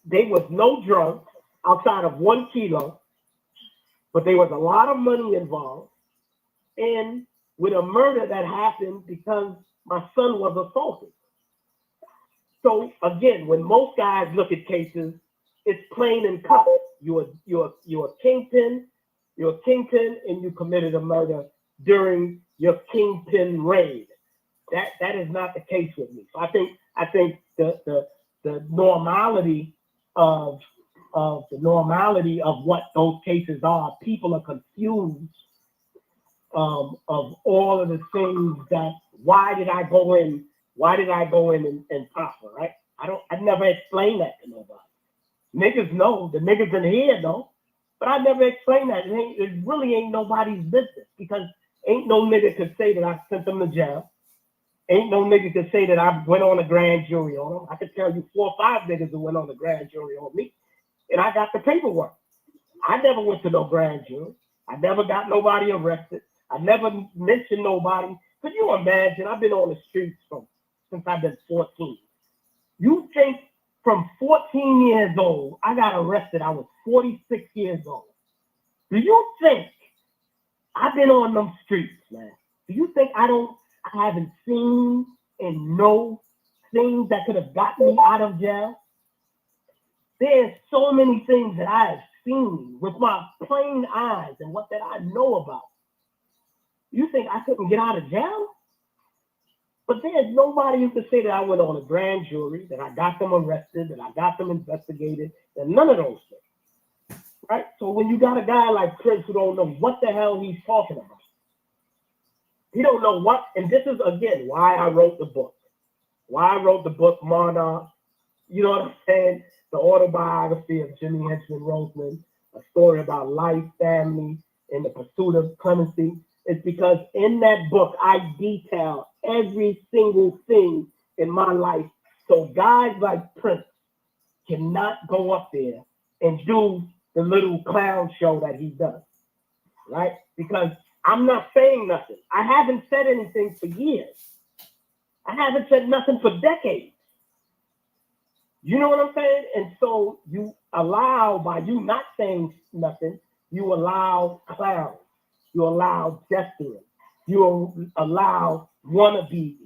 there was no drugs outside of 1 kilo, but there was a lot of money involved, and with a murder that happened because my son was assaulted. So again, when most guys look at cases, it's plain and cut. You're a kingpin, and you committed a murder during your kingpin reign. That is not the case with me. So I think the normality of what those cases are, people are confused of all of the things that, why did I go in and prosper, right? I never explained that to nobody. Niggas know, the niggas in here know, but I never explained that. It really ain't nobody's business, because ain't no nigga could say that I sent them to jail. Ain't no nigga could say that I went on a grand jury on them. I could tell you 4 or 5 niggas who went on the grand jury on me, and I got the paperwork. I never went to no grand jury. I never got nobody arrested. I never mentioned nobody. Could you imagine? I've been on the streets since I've been 14. You think from 14 years old, I got arrested, I was 46 years old. Do you think I've been on them streets, man? Do you think I haven't seen and know things that could have gotten me out of jail? there's so many things that I have seen with my plain eyes and what that I know about. You think I couldn't get out of jail? But there's nobody who could say that I went on a grand jury, that I got them arrested, that I got them investigated, and none of those things. Right? So when you got a guy like Prince who don't know what the hell he's talking about, he don't know what, and this is, again, why I wrote the book. Why I wrote the book, Monarch, you know what I'm saying? The autobiography of Jimmy Henchman Roseman, a story about life, family, and the pursuit of clemency. It's because in that book, I detail every single thing in my life. So guys like Prince cannot go up there and do the little clown show that he does, right? Because I'm not saying nothing. I haven't said anything for years. I haven't said nothing for decades. You know what I'm saying? And so you allow, by you not saying nothing, you allow clowns. You allow gesturing. You allow wannabes.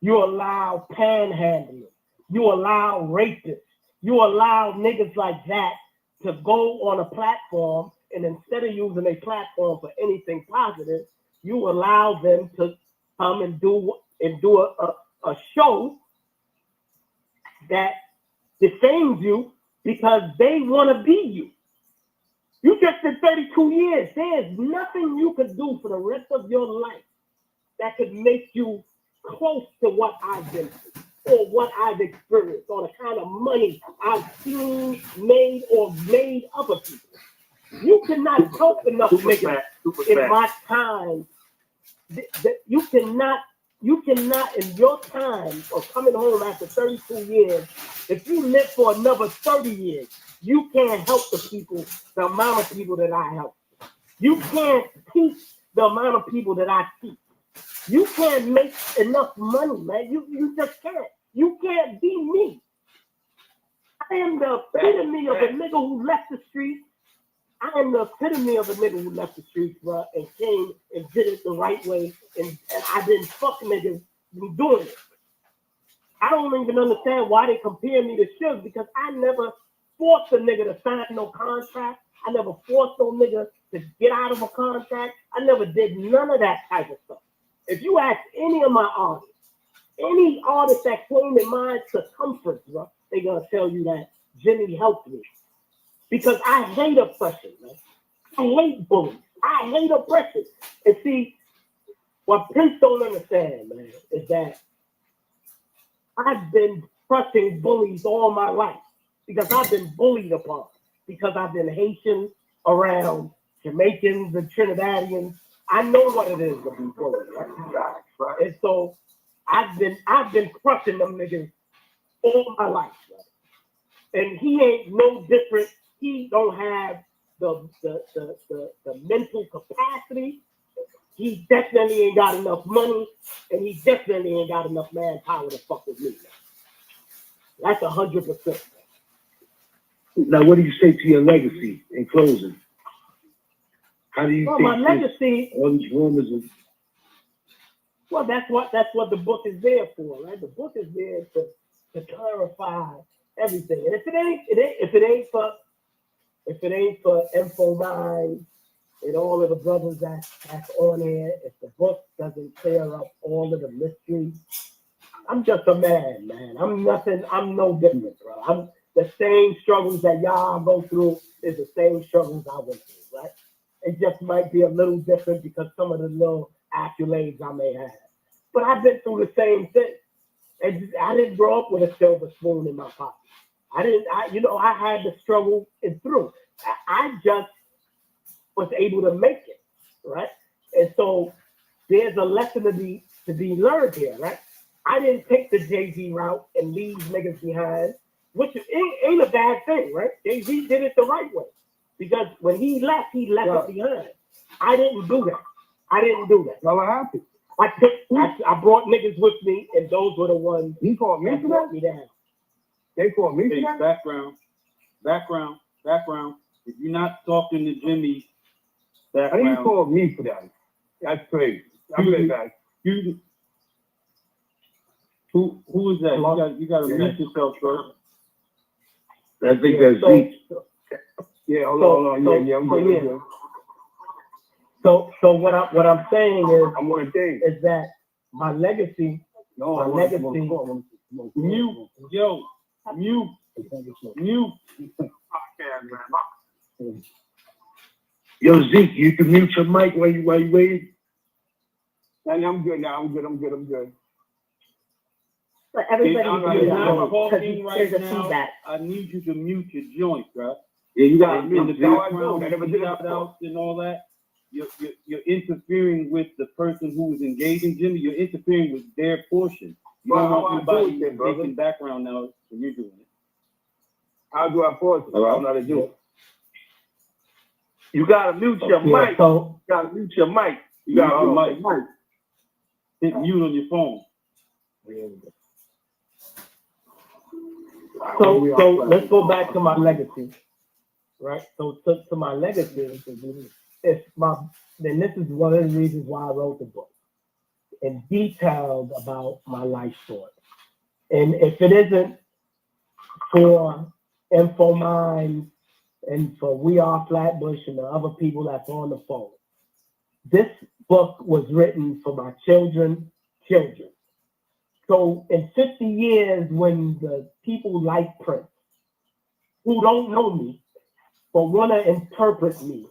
You allow panhandling. You allow rapists. You allow niggas like that to go on a platform, and instead of using a platform for anything positive, you allow them to come and do a show that defames you because they want to be you. You just did 32 years. There's nothing you could do for the rest of your life that could make you close to what I've been through or what I've experienced or the kind of money I've seen made or made other people. You cannot help enough niggas in my time. You cannot in your time of coming home after 32 years, if you live for another 30 years, you can't help the people, the amount of people that I help. You can't teach the amount of people that I teach. You can't make enough money, man. You just can't. You can't be me. I am the epitome of a nigga who left the streets. I am the epitome of a nigga who left the streets, bro, and came and did it the right way, and I didn't fuck niggas from doing it. I don't even understand why they compare me to Suge, because I never forced a nigga to sign no contract. I never forced no nigga to get out of a contract. I never did none of that type of stuff. If you ask any of my artists, any artist that came in my circumference, bro, they gonna tell you that Jimmy helped me. Because I hate oppression, man. I hate bullies. I hate oppression. And see, what Prince don't understand, man, is that I've been crushing bullies all my life because I've been bullied upon, because I've been Haitian around Jamaicans and Trinidadians. I know what it is to be bullied, right? And so I've been crushing them niggas all my life, right? And he ain't no different. He don't have the mental capacity. He definitely ain't got enough money, and he definitely ain't got enough manpower to fuck with me. That's 100%. Now, what do you say to your legacy in closing? How do you think my legacy? All these rumors and Well, that's what the book is there for, right? The book is there to clarify everything. And if it ain't for Info 9 and all of the brothers that's on here, if the book doesn't clear up all of the mysteries, I'm just a man. I'm nothing, I'm no different, bro. I'm the same struggles that y'all go through is the same struggles I went through, right? It just might be a little different because some of the little accolades I may have. But I've been through the same thing. And I didn't grow up with a silver spoon in my pocket. I had to struggle it through. I just was able to make it, right? And so there's a lesson to be learned here, right? I didn't take the Jay-Z route and leave niggas behind, which ain't a bad thing, right? Jay-Z did it the right way. Because when he left it behind. I didn't do that. Well, what happened? I brought niggas with me, and those were the ones He called me that for brought that? me down. They called me for Hey, that? background. If you're not talking to Jimmy, How do you background. call me for that? That's crazy. I'm You- back. Who is that? You got to mute yourself, bro. I think that's Zeke. Yeah, hold on. Yeah, I'm good. So what I'm saying is, I'm gonna think. is that my legacy, Mute. Yo, Zeke, you can mute your mic while you waiting. I'm good now. I'm good. But everybody I'm can do that, not because talking right there's a now. feedback. I need you to mute your joint, bro. Yeah, you got In the background, shout outs and all that. You're interfering with the person who is engaging Jimmy. You're interfering with their portion. You don't want anybody making background now when you're doing it. How do I pause it? I don't know how to do it. You gotta mute your mic. So You gotta mute your mic. You got your mic. Hit mute on your phone. So let's go back to my legacy, right? So to my legacy, then this is one of the reasons why I wrote the book and detailed about my life story. And if it isn't for Info Minds and for We Are Flatbush and the other people that's on the phone, this book was written for my children. So in 50 years, when the people like Prince, who don't know me, but want to interpret me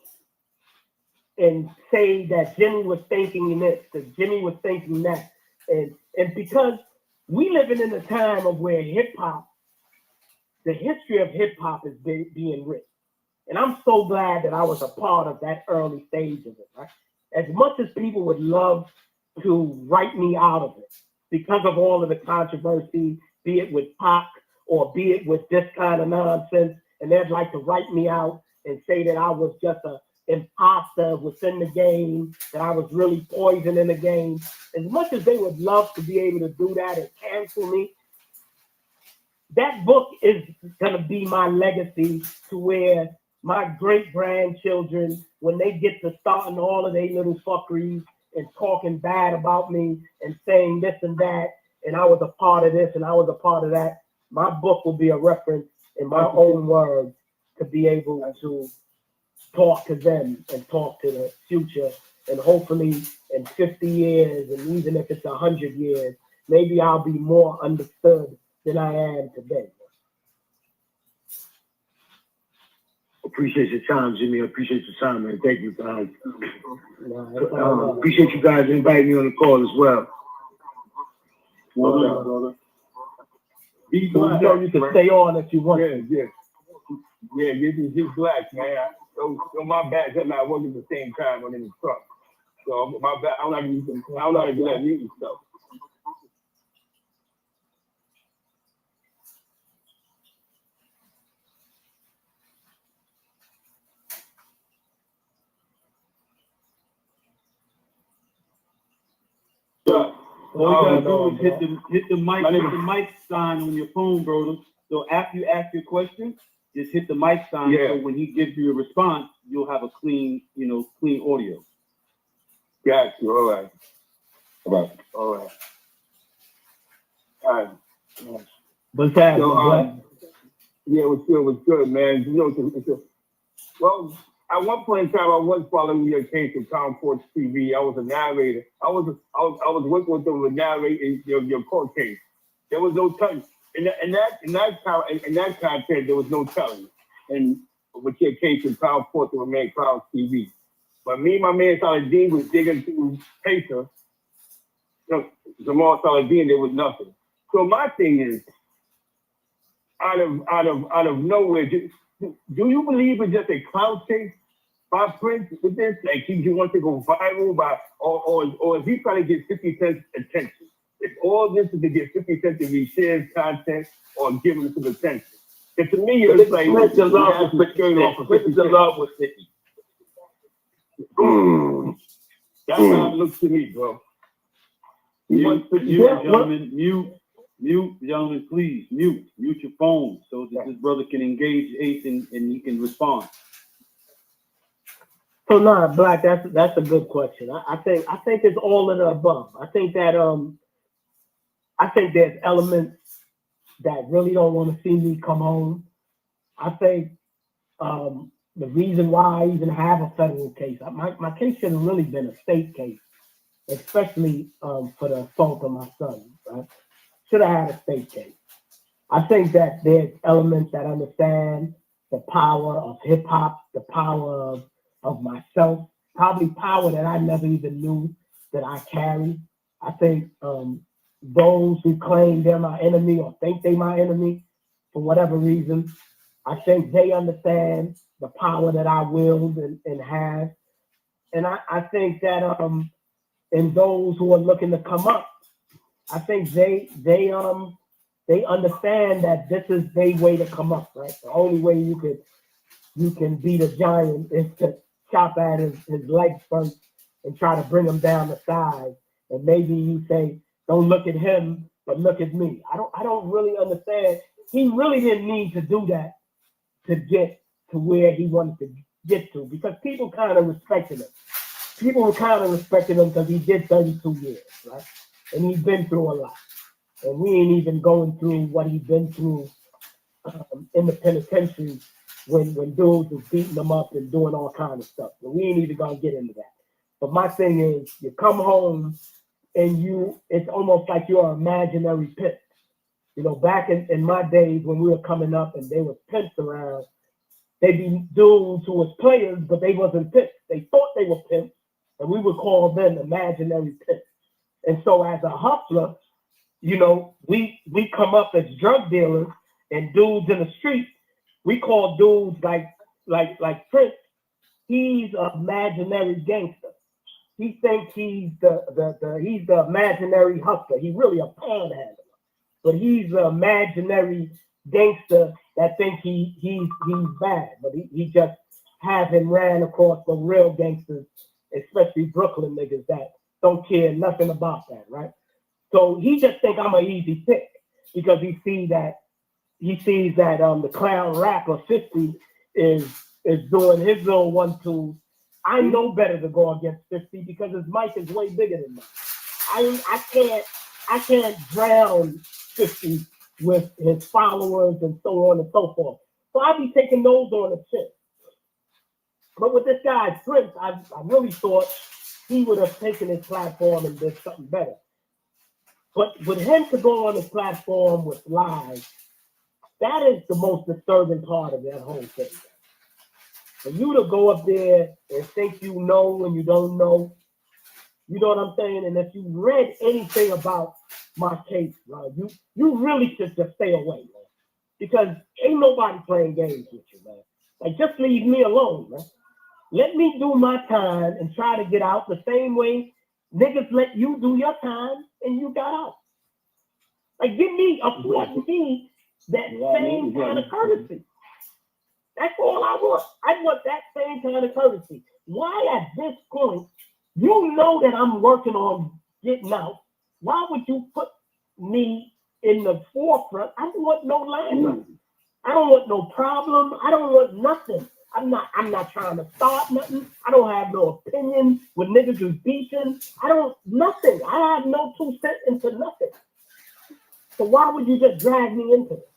and say that Jimmy was thinking this, that Jimmy was thinking that, and because we living in a time of where hip hop, the history of hip hop is being written, and I'm so glad that I was a part of that early stage of it. Right? As much as people would love to write me out of it because of all of the controversy, be it with Pac or be it with this kind of nonsense, and they'd like to write me out and say that I was just an imposter within the game, that I was really poison in the game. As much as they would love to be able to do that and cancel me, that book is going to be my legacy to where my great-grandchildren, when they get to starting all of their little fuckeries and talking bad about me and saying this and that, and I was a part of this and I was a part of that, my book will be a reference in my own words to be able to talk to them and talk to the future. And hopefully in 50 years, and even if it's 100 years, maybe I'll be more understood than I am today. Appreciate your time, Jimmy. I appreciate your time, man. Thank you. Appreciate you guys inviting me on the call as well. Brother. You know you can stay on if you want. Yeah, he's black, man. So my bad, because I wasn't at the same time when in the truck. So my bad, I don't know how to do that music stuff. All you gotta do is hit the mic sign on your phone, brother. So after you ask your question, just hit the mic sign. So when he gives you a response, you'll have a clean audio. Got you. All right. What's happening? Yeah, it was good, man. You know, well, at one point in time, I was following your case of Tom Ford's TV. I was a narrator. I was working with them with narrating your court case. There was no telling. In that content, there was no telling. And with your case of Tom Ford to remain Crown TV. But me and my man Saladin was digging through paper. Jamal Saladin, there was nothing. So my thing is, out of nowhere, do you believe it's just a clout chase by Prince with this? Like he wants to go viral or is he trying to get 50 Cent's attention? If all this is to get 50 Cent to reshare his content or give him some attention. And to me, it's like Prince in love with 50. That's how it looks to me, bro. Mute, gentlemen, please. Mute your phone so that this brother can engage Ace and he can respond. So Black, that's a good question. I think it's all of the above. I think that I think there's elements that really don't want to see me come home. I think the reason why I even have a federal case, my case should have really been a state case, especially for the assault of my son. Right? Should have had a state case. I think that there's elements that understand the power of hip hop, the power of myself, probably power that I never even knew that I carry. I think those who claim they're my enemy or think they're my enemy for whatever reason, I think they understand the power that I wield and have. And I think that in those who are looking to come up, I think they understand that this is their way to come up, right? The only way you can beat a giant is to chop at his legs first and try to bring him down the side. And maybe you say, don't look at him, but look at me. I don't really understand. He really didn't need to do that to get to where he wanted to get to, because people kind of respected him. People were kind of respecting him because he did 32 years, right? And he's been through a lot. And we ain't even going through what he's been through in the penitentiary when dudes was beating him up and doing all kinds of stuff. But we ain't even gonna get into that. But my thing is, you come home and it's almost like you're an imaginary pimp. You know, back in my days when we were coming up and there was pimps around, they'd be dudes who was players, but they wasn't pimps. They thought they were pimps, and we would call them imaginary pimps. And so as a hustler, you know, we come up as drug dealers and dudes in the street. We call dudes like Prince. He's an imaginary gangster. He thinks he's the imaginary hustler. He's really a panhandler, but he's an imaginary gangster that thinks he's bad, but he just hasn't ran across the real gangsters, especially Brooklyn niggas that don't care nothing about that, right? So he just think I'm an easy pick because he sees that the clown rapper 50 is doing his little 1-2. I know better to go against 50 because his mic is way bigger than mine. I can't drown 50 with his followers and so on and so forth. So I'll be taking those on the chin. But with this guy Prince, I really thought he would have taken his platform and did something better. But with him to go on his platform with lies, that is the most disturbing part of that whole thing. For you to go up there and think you know when you don't know, you know what I'm saying? And if you read anything about my case, right, you really should just stay away, man. Because ain't nobody playing games with you, man. Like, just leave me alone, man. Let me do my time and try to get out the same way niggas let you do your time and you got out. Like, afford me that same kind of courtesy. That's all I want. I want that same kind of courtesy. Why at this point, you know that I'm working on getting out. Why would you put me in the forefront? I don't want no limelight. I don't want no problem. I don't want nothing. I'm not trying to start nothing. I don't have no opinion when niggas is beefing. Nothing. I have no 2 cents into nothing. So why would you just drag me into it?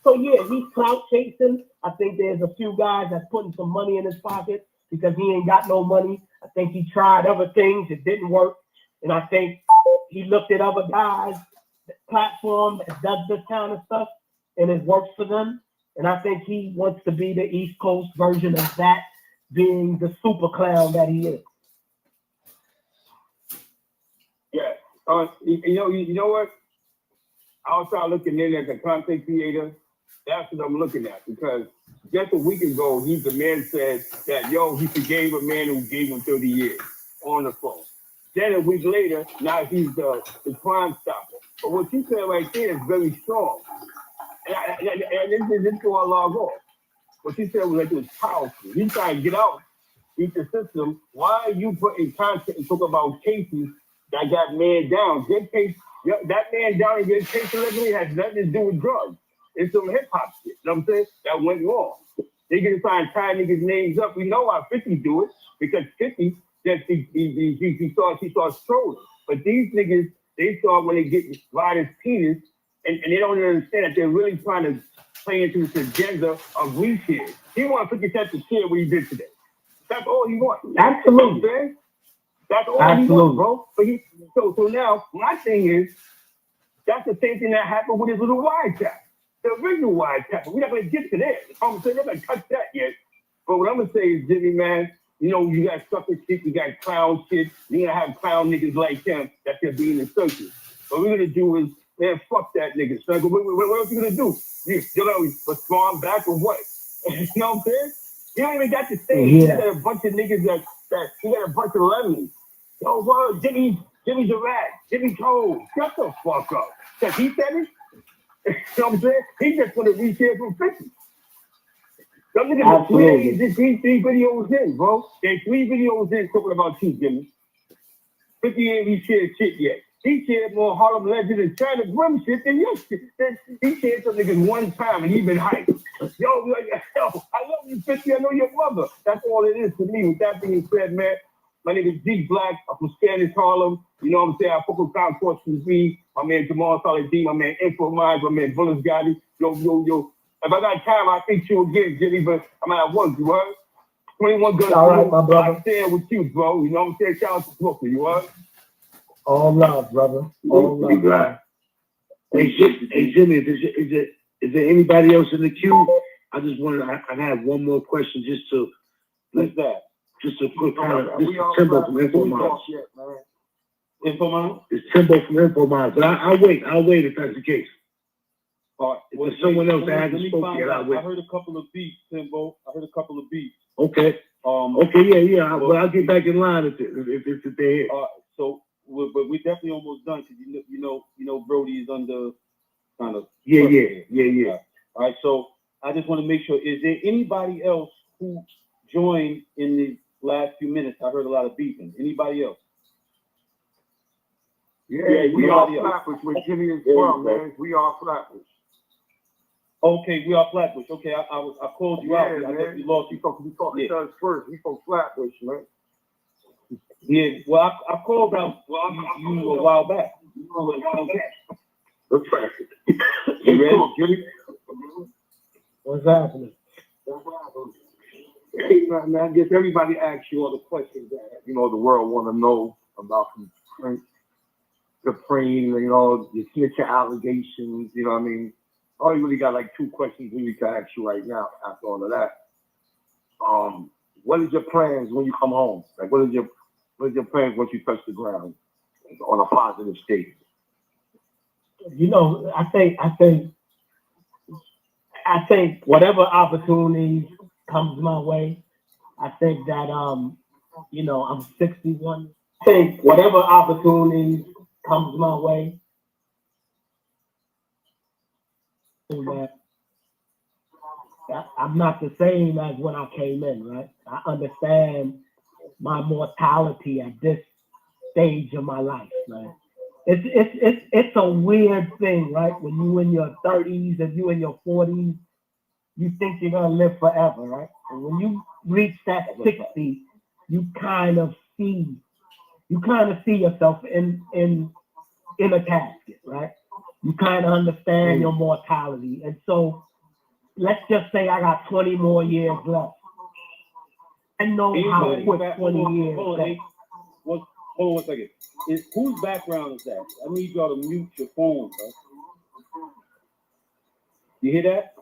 So yeah, he's clout chasing. I think there's a few guys that's putting some money in his pocket because he ain't got no money. I think he tried other things. It didn't work. And I think he looked at other guys' platform that does this kind of stuff and it works for them. And I think he wants to be the East Coast version of that, being the super clown that he is. Yeah. You know what? I'll start looking in as a content creator. That's what I'm looking at, because just a week ago, the man said that, he forgave a man who gave him 30 years on the phone. Then a week later, now he's the crime stopper. But what you said right there is very strong. And this is going to log off. What you said was powerful. He's trying to get out with the system. Why are you putting content and talk about cases that got man down? That man down in your case delivery has nothing to do with drugs. It's some hip hop shit. You know what I'm saying? That went wrong. They gonna try and tie niggas' names up. We know how 50 do it because 50 just he starts trolling. But these niggas, they start when they get Ryder's penis, and they don't understand that they're really trying to play into this agenda of reshare. He wants 50 Cent to share what he did today. That's all he wants. Absolutely. You know what I'm saying? That's all Absolutely. he wants, bro. But so now, my thing is, that's the same thing that happened with his little wiretap. The original wiretap. We're not going to get to that. I'm saying, they're not going to touch that yet. But what I'm going to say is, Jimmy, man, you know, you got sucker shit, you got clown shit, you're going to have clown niggas like him that they're being in circles. What we're going to do is, man, fuck that nigga, son. What else you going to do? You're going to respond back or what? You know what I'm saying? You don't even got to say it. You got a bunch of niggas that you got a bunch of lemons. Yo, word, Jimmy's a rat. Jimmy told. Shut the fuck up. Because he said it. You know what I'm saying? He just want to reshare from 50. Some niggas are 3 days, 3 videos in, bro. They 3 videos in talking about you, Jimmy. 50 ain't reshared shit yet. He shared more Harlem Legend and China Grim shit than your shit. He shared some niggas one time and he been hyped. Yo, I love you, 50. I know your mother. That's all it is to me. With that being said, man, my name is G Black. I'm from Spanish Harlem. You know what I'm saying? I fuck with Concourse TV. My man Jamal Solid D. My man Info Minds. My man Bulletz Gotti. Yo. If I got time, I'll think you again, Jimmy, but I'm at work, you heard? 21 guns. All right, my brother. I'm staying with you, bro. You know what I'm saying? Shout out to Brooklyn, you heard? All love, brother. All love. Be glad. Hey, Jimmy, is there anybody else in the queue? I just wanted, I have one more question just to. What's that? Just a quick kind of, this is Timbo from Info Minds. Info Minds? It's Timbo from Info Minds, but I'll wait if that's the case. Well, if there's someone else that hasn't spoken yet, I heard a couple of beats, Timbo. I heard a couple of beats. Okay. Yeah. I'll get back in line if they're here. So, but we're definitely almost done because you know, Brody is under kind of. Yeah. All right. So I just want to make sure: is there anybody else who joined in the last few minutes? I heard a lot of beeping. Anybody else? Yeah, we are Flatbush with Jimmy as well, man. We are Flatbush. Okay, we are Flatbush. Okay, I called you out. I guess you lost. We talking to us first. We from Flatbush, man. Yeah, well, I called out you a while back. The traffic. You ready, Jimmy? What's happening? Hey, man, I guess everybody asks you all the questions that, the world want to know about Supreme, your snitcher allegations, you know what I mean? I only really got like 2 questions we need to ask you right now after all of that. What is your plans when you come home? Like, what is your plans once you touch the ground on a positive state? I think whatever opportunity comes my way, I think that I'm 61. I think whatever opportunity comes my way, that I'm not the same as when I came in, right? I understand my mortality at this stage of my life, right? It's a weird thing, right? When you in your 30s and you in your 40s, you think you're gonna live forever, right? And when you reach that 60, you kind of see yourself in a casket, right? You kind of understand your mortality. And so let's just say I got 20 more years left. I know how quick 20 years left. Hold on 1 second. Whose background is that? I need y'all to mute your phone, bro. You hear that?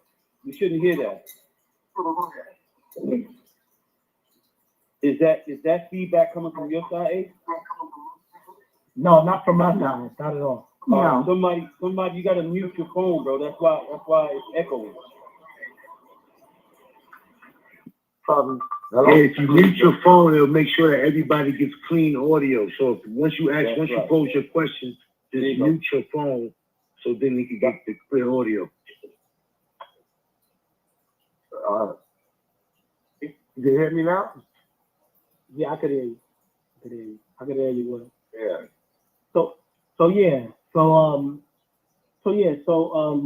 You shouldn't hear that. Is that feedback coming from your side, Ace? No, not from my side, not at all. No. Somebody, you gotta mute your phone, bro. That's why it's echoing. If you mute your phone, it'll make sure that everybody gets clean audio. So once you pose your question, just mute your phone so then you can get the clear audio. You can hear me now? Yeah, I could hear you. I could hear you well. Yeah. So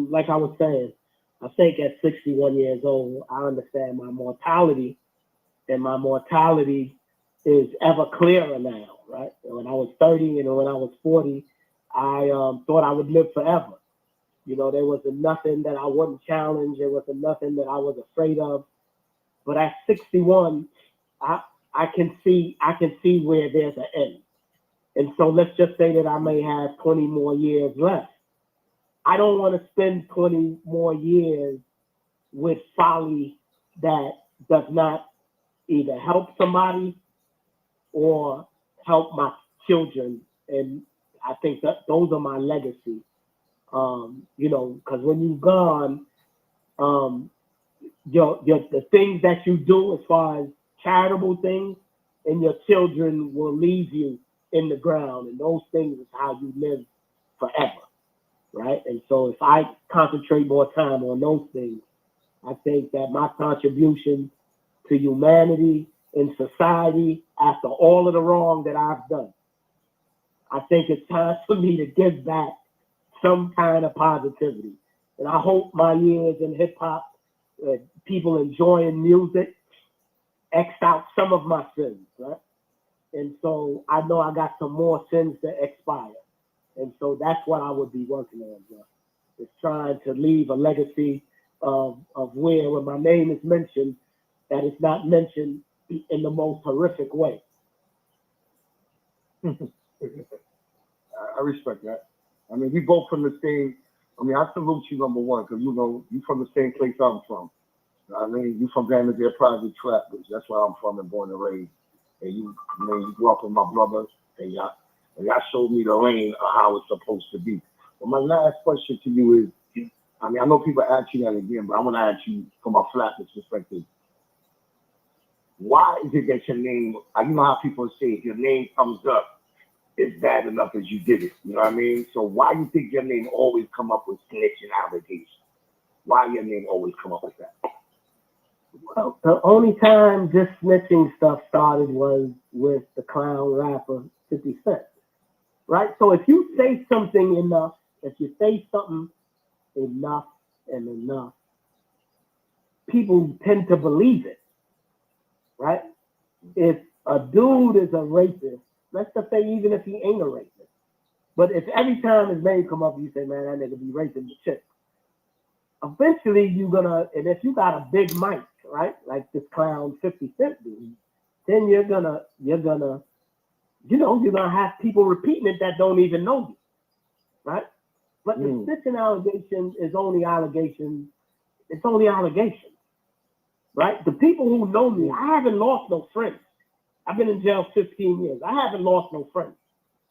like I was saying, I think at 61 years old, I understand my mortality, and my mortality is ever clearer now, right? When I was 30 and when I was 40, I thought I would live forever. You know, there wasn't nothing that I wouldn't challenge. There wasn't nothing that I was afraid of. But at 61, I can see where there's an end. And so let's just say that I may have 20 more years left. I don't want to spend 20 more years with folly that does not either help somebody or help my children. And I think that those are my legacy. You know, because when you're gone, the things that you do as far as charitable things, and your children will leave you in the ground, and those things is how you live forever, right? And so if I concentrate more time on those things, I think that my contribution to humanity and society, after all of the wrong that I've done, I think it's time for me to give back some kind of positivity. And I hope my years in hip hop, people enjoying music, X'd out some of my sins, right? And so I know I got some more sins to expire. And so that's what I would be working on, bro. Is trying to leave a legacy of where, when my name is mentioned, that it's not mentioned in the most horrific way. I respect that. I mean, we both from the same. I mean, I salute you, number one, because you know you from the same place I'm from. I mean, you from Vanderbilt Private Trap, which that's where I'm from and born and raised. And you grew up with my brother, and y'all showed me the lane of how it's supposed to be. But my last question to you is, I mean, I know people ask you that again, but I want to ask you from a flatness perspective. Why is it that your name, you know how people say, if your name comes up, it's bad enough as you did it. You know what I mean? So why do you think your name always come up with snitch and allegations? Why your name always come up with that? Well, the only time this snitching stuff started was with the clown rapper 50 Cent, right? So if you say something enough, if you say something enough and enough, people tend to believe it, right? If a dude is a rapist, let's just say even if he ain't a rapist, but if every time his name come up, you say, man, that nigga be raping the chick, eventually you're gonna, and if you got a big mic, right, like this clown 50 Cent dude, then you're gonna have people repeating it that don't even know you, right? But the snitching allegation is only allegations. It's only allegations, right? The people who know me, I haven't lost no friends. I've been in jail 15 years. I haven't lost no friends.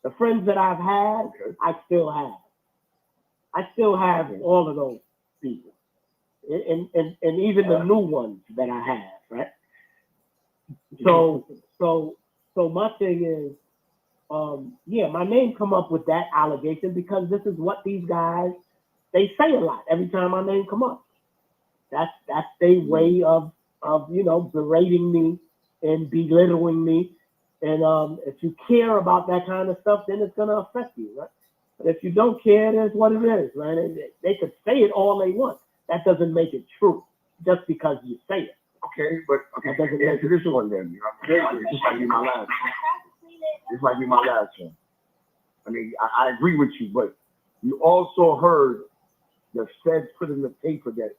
The friends that I've had, I still have. I still have all of those people. And even the new ones that I have, right? So my thing is, my name come up with that allegation because this is what these guys, they say a lot every time my name come up. That's their way of berating me and belittling me. And if you care about that kind of stuff, then it's gonna affect you, right? But if you don't care, that's what it is, right? They could say it all they want. That doesn't make it true just because you say it. Okay, but answer this one then. You know, this might be my last. This might be my last one. I mean, I agree with you, but you also heard the feds put in the paper that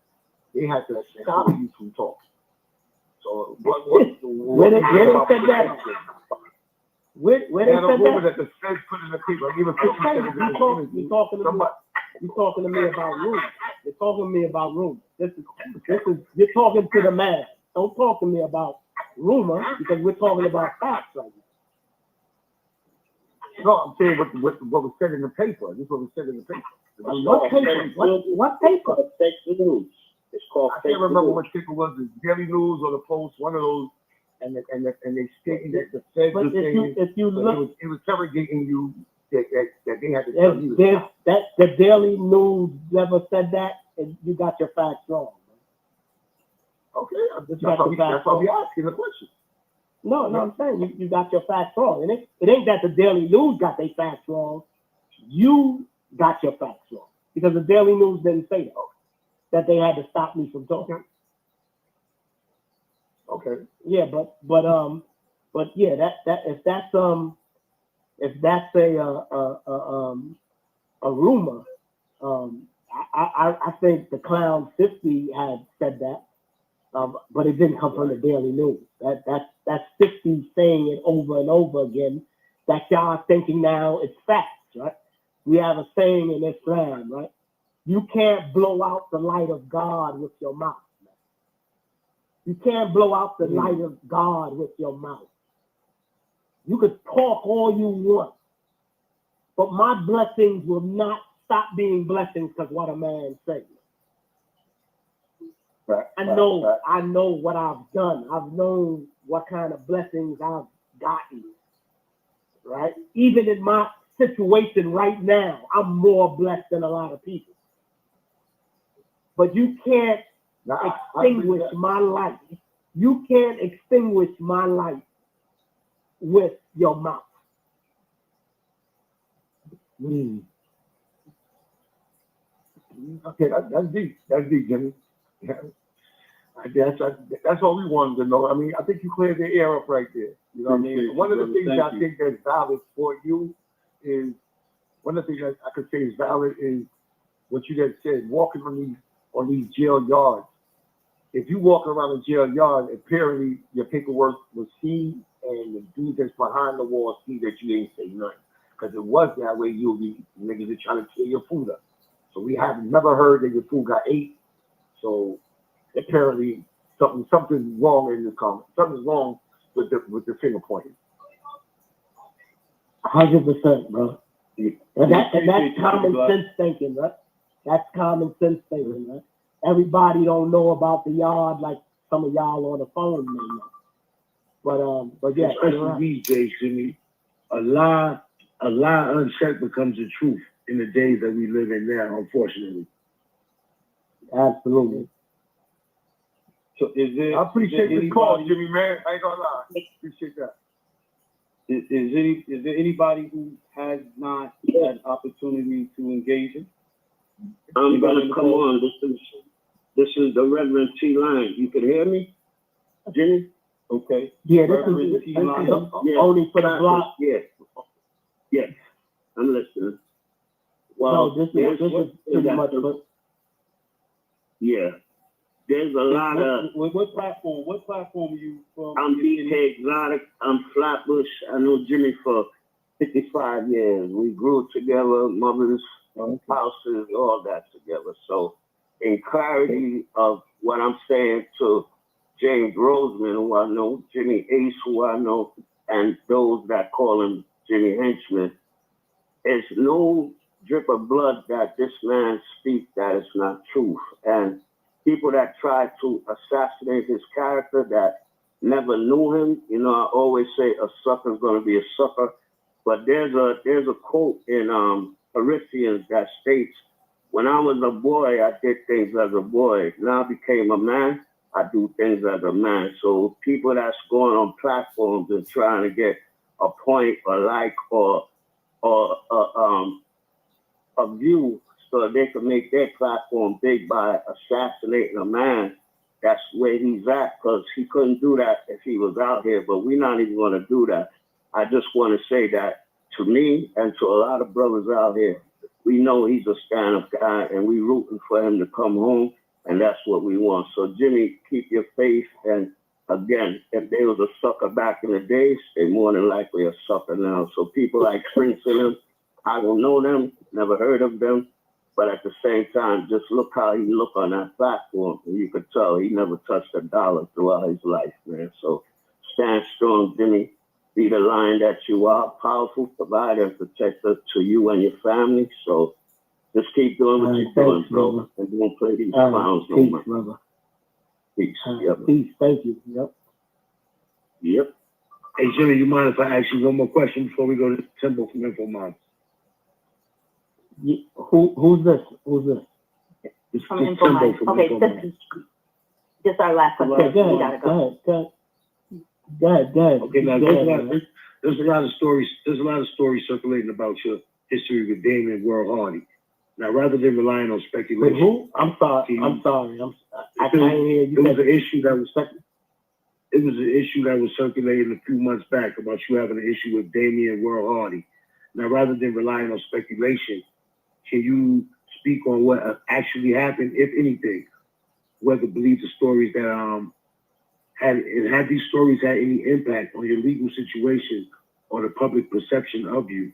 they had to stop you from talking. So where they said that? Where they said that the feds put in the paper. Even you're talking to me about rumors. You're talking to me about rumors. This is you're talking to the man. Don't talk to me about rumors because we're talking about facts right now. No, I'm saying what was said in the paper. This is what was said in the paper. What paper? What paper? Fake news. It's called I can't remember what paper was. The Daily News or the Post, one of those. And they stated that the feds were saying if you look, it was interrogating you that they had to tell you. That the Daily News never said that, and you got your facts wrong. Okay, that's why we asking the question. No, I'm saying you got your facts wrong. And it ain't that the Daily News got their facts wrong. You got your facts wrong. Because the Daily News didn't say that they had to stop me from talking. Okay. Yeah, but yeah, that if that's a rumor, I think the Clown 50 had said that, but it didn't come from the Daily News. That's 50 saying it over and over again. That y'all thinking now it's facts, right? We have a saying in Islam, right? You can't blow out the light of God with your mouth. Man. You can't blow out the light of God with your mouth. You could talk all you want, but my blessings will not stop being blessings because what a man says. I know what I've done. I've known what kind of blessings I've gotten, right? Even in my situation right now, I'm more blessed than a lot of people. But you can't extinguish my light. You can't extinguish my light with your mouth. Okay, that's deep. That's deep, Jimmy. Yeah. I guess that's all we wanted to know. I mean, I think you cleared the air up right there. You know what I mean? One of the things I think that's valid for you is, one of the things I could say is valid is what you just said, walking on these jail yards. If you walk around a jail yard, apparently your paperwork was seen, and the dude that's behind the wall see that you ain't say nothing. Because it was that way, you'll be niggas are trying to tear your food up. So we have never heard that your food got ate. So apparently something's wrong in this comment. Something's wrong with the finger pointing. 100%, bro. And that's common sense thinking, right? That's common sense thinking, right? Everybody don't know about the yard like some of y'all on the phone may know. But yeah, especially these days, Jimmy, a lie unchecked becomes the truth in the days that we live in now, unfortunately. Absolutely. So I appreciate this call, Jimmy, man. I ain't gonna lie. Appreciate that. Is there anybody who has not had opportunity to engage him? I'm gonna come on. This is the Reverend T. Line. You can hear me, Jimmy? Okay. Yeah, this is only for the block. Yes. I'm listening. Well, this is pretty much. Yeah. There's a lot of. What platform? What platform are you from? I'm BK Exotic. I'm Flatbush. I know Jimmy for 55 years. We grew together, mothers, houses, all that together. So, in clarity of what I'm saying to James Roseman, who I know, Jimmy Ace, who I know, and those that call him Jimmy Henchman, there's no drip of blood that this man speaks that is not truth. And people that try to assassinate his character that never knew him, you know, I always say a sucker's gonna be a sucker. But there's a quote in Corinthians that states, when I was a boy, I did things as a boy. Now I became a man, I do things as a man. So people that's going on platforms and trying to get a point or like or a view so they can make their platform big by assassinating a man, that's where he's at, because he couldn't do that if he was out here, but we're not even going to do that. I just want to say that to me and to a lot of brothers out here, we know he's a stand-up guy, and we rooting for him to come home, and that's what we want. So, Jimmy, keep your faith, and again, if they was a sucker back in the days, they're more than likely a sucker now. So people like Prince and them, I don't know them, never heard of them, but at the same time, just look how he looked on that platform. And you could tell he never touched a dollar throughout his life, man. So stand strong, Jimmy. Be the lion that you are, powerful provider and protector to you and your family. So just keep doing what you're doing, bro. And don't play these clowns no more. Brother. Peace. Peace. Thank you. Yep. Hey, Jimmy, you mind if I ask you one more question before we go to Timbo from InfoMom? Who's this? It's From Timbo InfoMom. from Okay, InfoMom. this is our last question. Okay, We gotta go. Go ahead. Okay, now there's a lot of stories. There's a lot of stories circulating about your history with Damon and World Hardy. Now, rather than relying on speculation, Wait, who? I'm sorry. I can't hear you. It was an issue that was circulating a few months back about you having an issue with Damien World Hardy. Now, rather than relying on speculation, can you speak on what actually happened, if anything, whether believe the stories that had these stories had any impact on your legal situation or the public perception of you,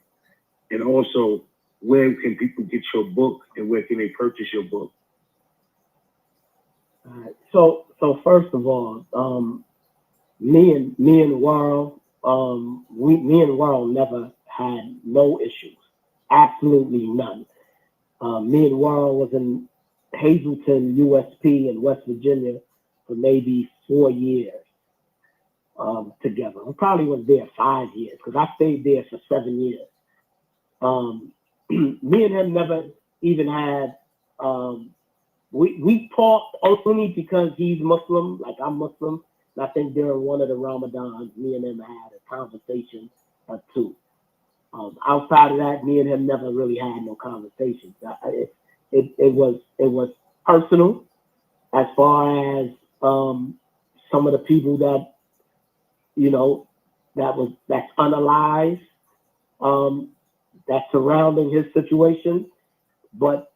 and also where can people get your book and where can they purchase your book? All right. So first of all, me and World, me and World never had no issues, absolutely none. Me and World was in Hazleton USP in West Virginia for maybe 4 years together. I probably was there 5 years because I stayed there for 7 years. Me and him never even had, we talked openly because he's Muslim, like I'm Muslim. And I think during one of the Ramadans, me and him had a conversation or two. Outside of that, me and him never really had no conversations. It was personal as far as some of the people that, you know, that's unalive, that's surrounding his situation, but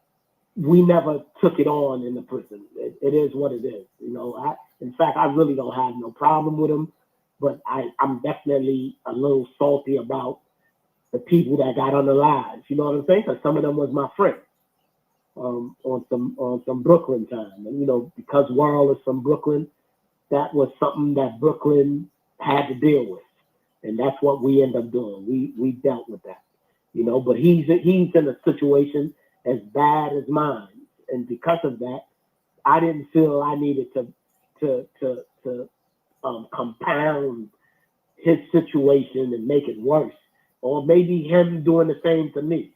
we never took it on in the prison. It is what it is. You know, in fact, I really don't have no problem with him, but I'm definitely a little salty about the people that got unalive. You know what I'm saying? Because some of them was my friends on some Brooklyn time. And, you know, because World is from Brooklyn, that was something that Brooklyn had to deal with. And that's what we end up doing. We dealt with that. You know, but he's in a situation as bad as mine. And because of that, I didn't feel I needed to compound his situation and make it worse, or maybe him doing the same to me.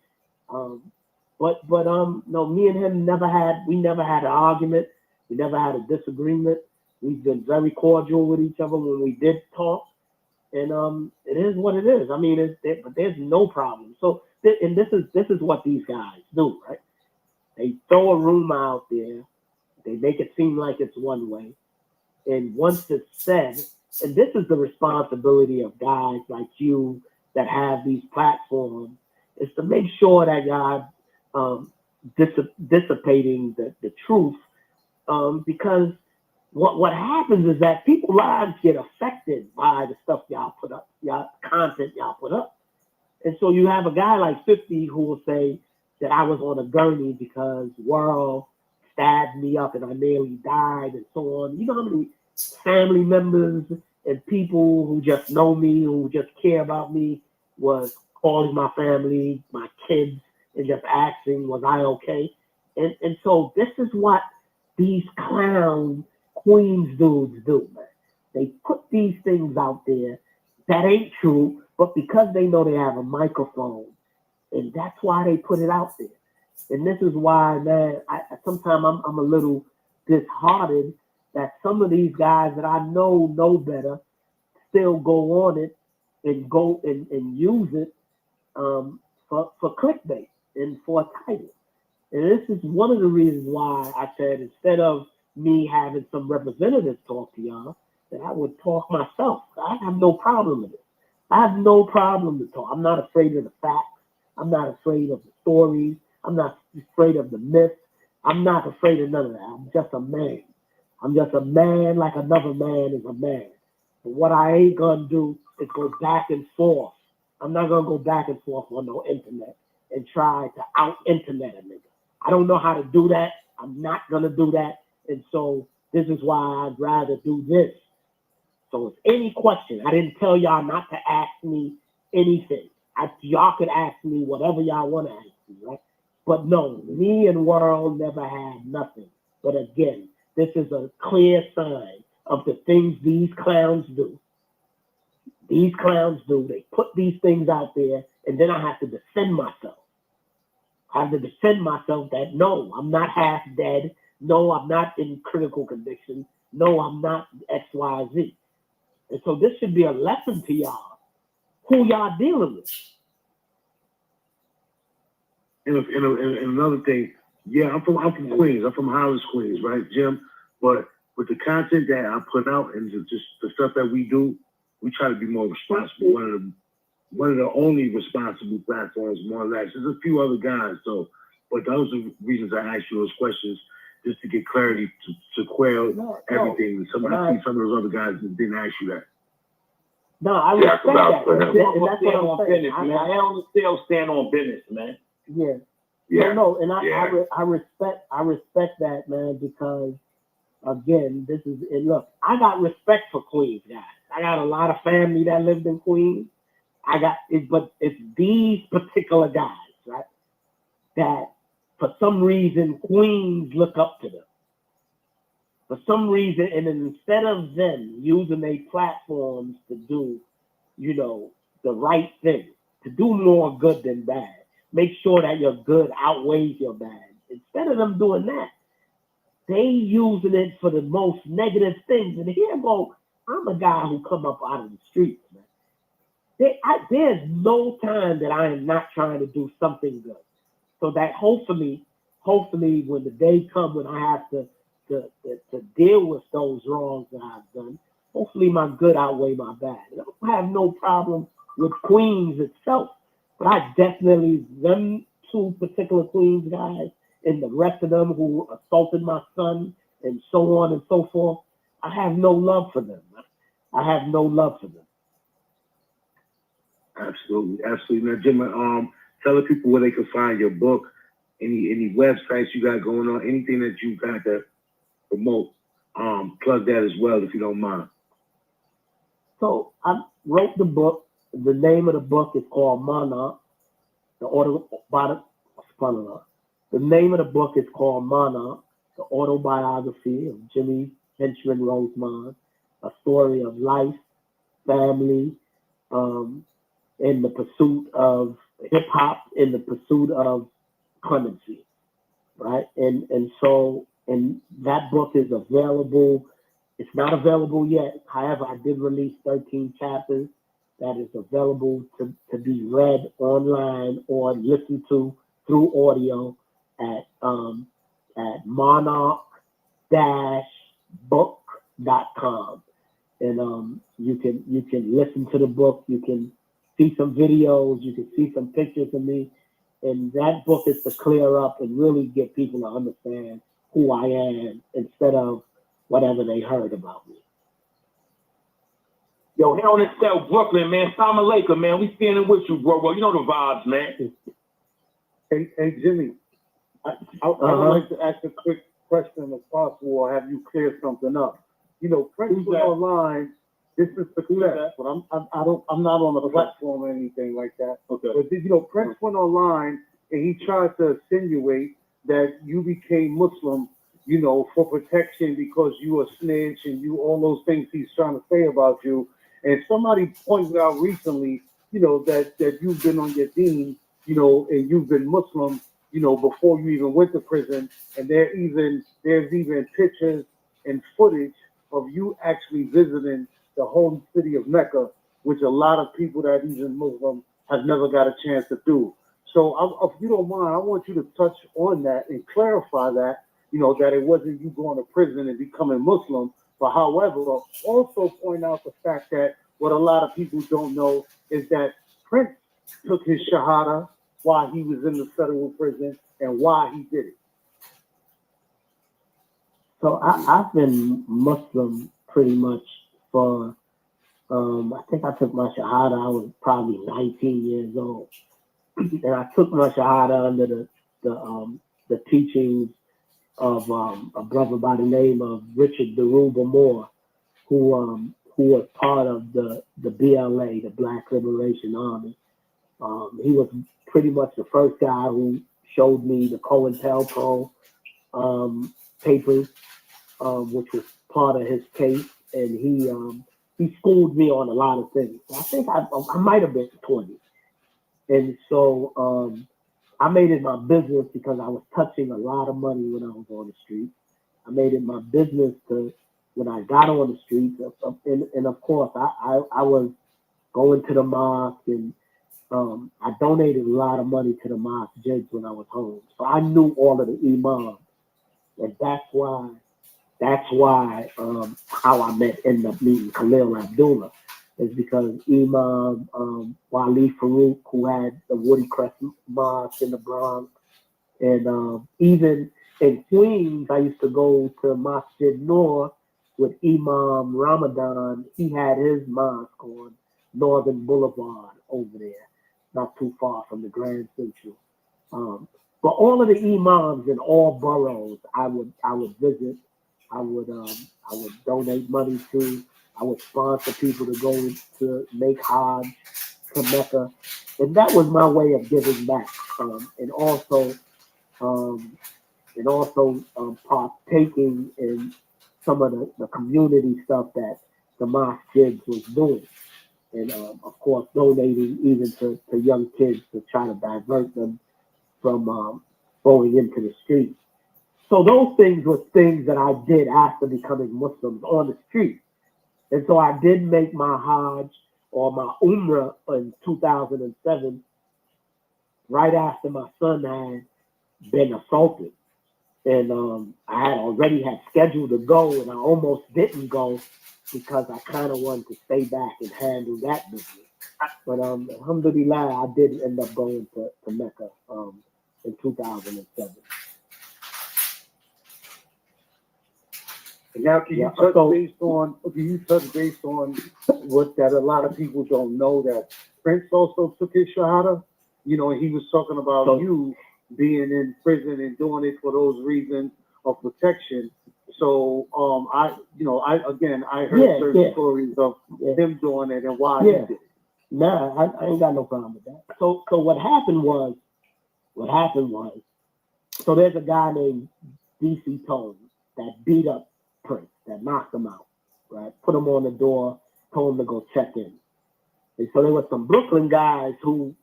But no, me and him never had an argument. We never had a disagreement. We've been very cordial with each other when we did talk, and it is what it is. I mean, but there's no problem. So, and this is what these guys do, right? They throw a rumor out there, they make it seem like it's one way, and once it's said, and this is the responsibility of guys like you that have these platforms, is to make sure that y'all dissipating the truth, because what happens is that people's lives get affected by the stuff y'all put up, y'all content y'all put up. And so you have a guy like 50 who will say that I was on a gurney because World stabbed me up and I nearly died and so on. You know how many family members and people who just know me, who just care about me, was calling my family, my kids, and just asking, was I okay? And so this is what these clown Queens dudes do, man. They put these things out there that ain't true, but because they know they have a microphone, and that's why they put it out there. And this is why, man, sometimes I'm a little disheartened that some of these guys that I know better still go on it and go and use it for clickbait and for a title. And this is one of the reasons why I said, instead of me having some representatives talk to y'all, that I would talk myself. I have no problem with it. I have no problem to talk. I'm not afraid of the facts. I'm not afraid of the stories. I'm not afraid of the myths. I'm not afraid of none of that. I'm just a man. I'm just a man like another man is a man. But what I ain't gonna do is go back and forth. I'm not gonna go back and forth on no internet and try to out-internet a nigga. I don't know how to do that. I'm not gonna do that. And so this is why I'd rather do this. So if any question, I didn't tell y'all not to ask me anything. Y'all could ask me whatever y'all want to ask me, right? But no, me and World never had nothing. But again, this is a clear sign of the things these clowns do. These clowns do. They put these things out there, and then I have to defend myself. I have to defend myself that, no, I'm not half dead. No, I'm not in critical condition. No, I'm not X, Y, Z. And so this should be a lesson to y'all, who y'all dealing with. And another thing, yeah, I'm from Queens. I'm from Hollis, Queens, right, Jim? But with the content that I put out and just the stuff that we do, we try to be more responsible. One of the only responsible platforms, more or less. There's a few other guys, so But those are the reasons I asked you those questions, just to get clarity to quell everything. Some of those other guys didn't ask you that. No, I respect that. And that's what I'm saying. Man. I only still stand on business, man. Yeah. Yeah. No, and I respect that, man, because again, look, I got respect for Queens, guys. I got a lot of family that lived in Queens. But it's these particular guys, right, that for some reason Queens look up to them. For some reason, and instead of them using their platforms to do, the right thing, to do more good than bad, make sure that your good outweighs your bad. Instead of them doing that, they using it for the most negative things. And here go, I'm a guy who come up out of the streets, man. There's no time that I am not trying to do something good. So that hopefully when the day comes when I have to deal with those wrongs that I've done, hopefully my good outweigh my bad. I don't have no problem with Queens itself, but I definitely, them two particular Queens guys and the rest of them who assaulted my son and so on and so forth, I have no love for them. I have no love for them. Absolutely. Now, Jim, tell the people where they can find your book, any websites you got going on, anything that you got to promote. Plug that as well, if you don't mind. So I wrote the book. The name of the book is called Monarch, The name of the book is called Monarch, the autobiography of Jimmy Henchman Rosemond, a story of life, family, in the pursuit of hip hop, in the pursuit of clemency, right? And that book is available. It's not available yet. However, I did release 13 chapters that is available to be read online or listened to through audio at monarch-book.com. And you can listen to the book, you can see some videos, you can see some pictures of me. And that book is to clear up and really get people to understand who I am instead of whatever they heard about me. Yo, here on this South Brooklyn, man. Salam alaikum, man. We standing with you, bro. Well, you know the vibes, man. Hey, Jimmy, I would like to ask a quick question if possible, or have you clear something up. Prince went online. This is success, but I'm not on the platform or anything like that. Okay. But Prince went online and he tried to insinuate that you became Muslim, for protection because you a snitch and you all those things he's trying to say about you. And somebody pointed out recently, that you've been on your deen, and you've been Muslim, before you even went to prison. And there's even pictures and footage of you actually visiting the holy city of Mecca, which a lot of people that even Muslim have never got a chance to do. So if you don't mind, I want you to touch on that and clarify that, that it wasn't you going to prison and becoming Muslim, but however, also point out the fact that what a lot of people don't know is that Prince took his Shahada while he was in the federal prison and why he did it. So I've been Muslim pretty much for, I think I took my Shahada, I was probably 19 years old. And I took my Shahada under the teachings of a brother by the name of Richard Deruba Moore, who was part of the BLA, the Black Liberation Army. He was pretty much the first guy who showed me the COINTELPRO papers, which was part of his case, and he schooled me on a lot of things. I think I might have been 20. And so I made it my business because I was touching a lot of money when I was on the street. I made it my business to, when I got on the streets, and of course, I was going to the mosque, and I donated a lot of money to the mosque jigs when I was home. So I knew all of the imams, and that's why how I ended up meeting Khalil Abdullah, is because Imam Wali Farouk, who had the Woody Crest Mosque in the Bronx, And even in Queens, I used to go to Masjid Noor with Imam Ramadan. He had his mosque on Northern Boulevard over there, not too far from the Grand Central. But all of the imams in all boroughs, I would visit. I would donate money to. I would sponsor people to go to make Hajj to Mecca, and that was my way of giving back. And also partaking in some of the community stuff that the masjids was doing. And of course, donating even to young kids to try to divert them from going into the street. So those things were things that I did after becoming Muslims on the street. And so I did make my Hajj or my Umrah in 2007, right after my son had been assaulted. And I had already had scheduled to go, and I almost didn't go because I kind of wanted to stay back and handle that business. But alhamdulillah, I did end up going to Mecca in 2007. And now, can you touch based on what that a lot of people don't know, that Prince also took his shahada? You know, he was talking about you being in prison and doing it for those reasons of protection. So, I heard certain stories of him doing it and why he did it. Nah, I ain't got no problem with that. So what happened was, so there's a guy named D.C. Tone that beat up Prince, that knocked him out, right? Put him on the door, told him to go check in. And so there were some Brooklyn guys who,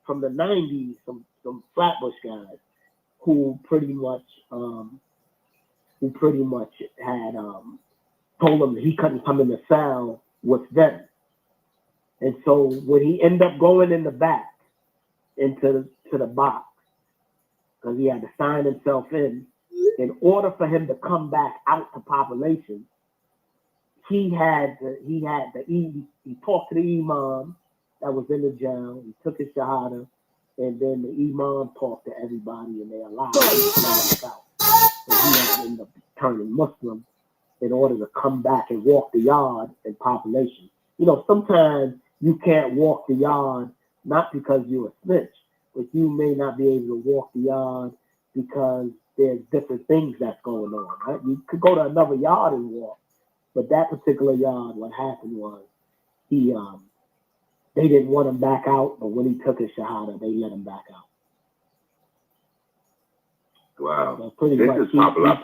from the 90s, some Flatbush guys, who pretty much had told him he couldn't come in the cell with them. And so when he ended up going in the back into the box, because he had to sign himself in order for him to come back out to population, he talked to the imam that was in the jail. He took his shahada, and then the imam talked to everybody, and they allowed him to come back out. So he had to end up turning Muslim in order to come back and walk the yard in population. You know, sometimes you can't walk the yard, not because you're a snitch, but you may not be able to walk the yard because there's different things that's going on, right? You could go to another yard and walk, but that particular yard, what happened was they didn't want him back out, but when he took his shahada, they let him back out. Wow. So pretty this much is popular.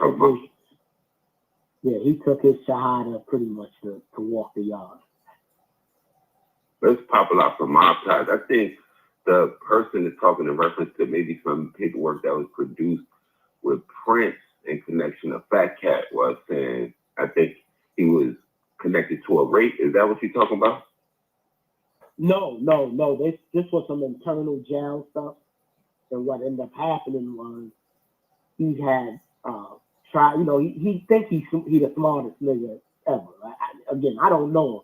He took his shahada pretty much to walk the yard. Let's popular from my side. I think the person is talking in reference to maybe some paperwork that was produced with Prince in connection to Fat Cat was saying, I think he was connected to a rape. Is that what you're talking about? No. This was some internal jail stuff. And what ended up happening was he had tried, he thinks he's the smartest nigga ever. I don't know him,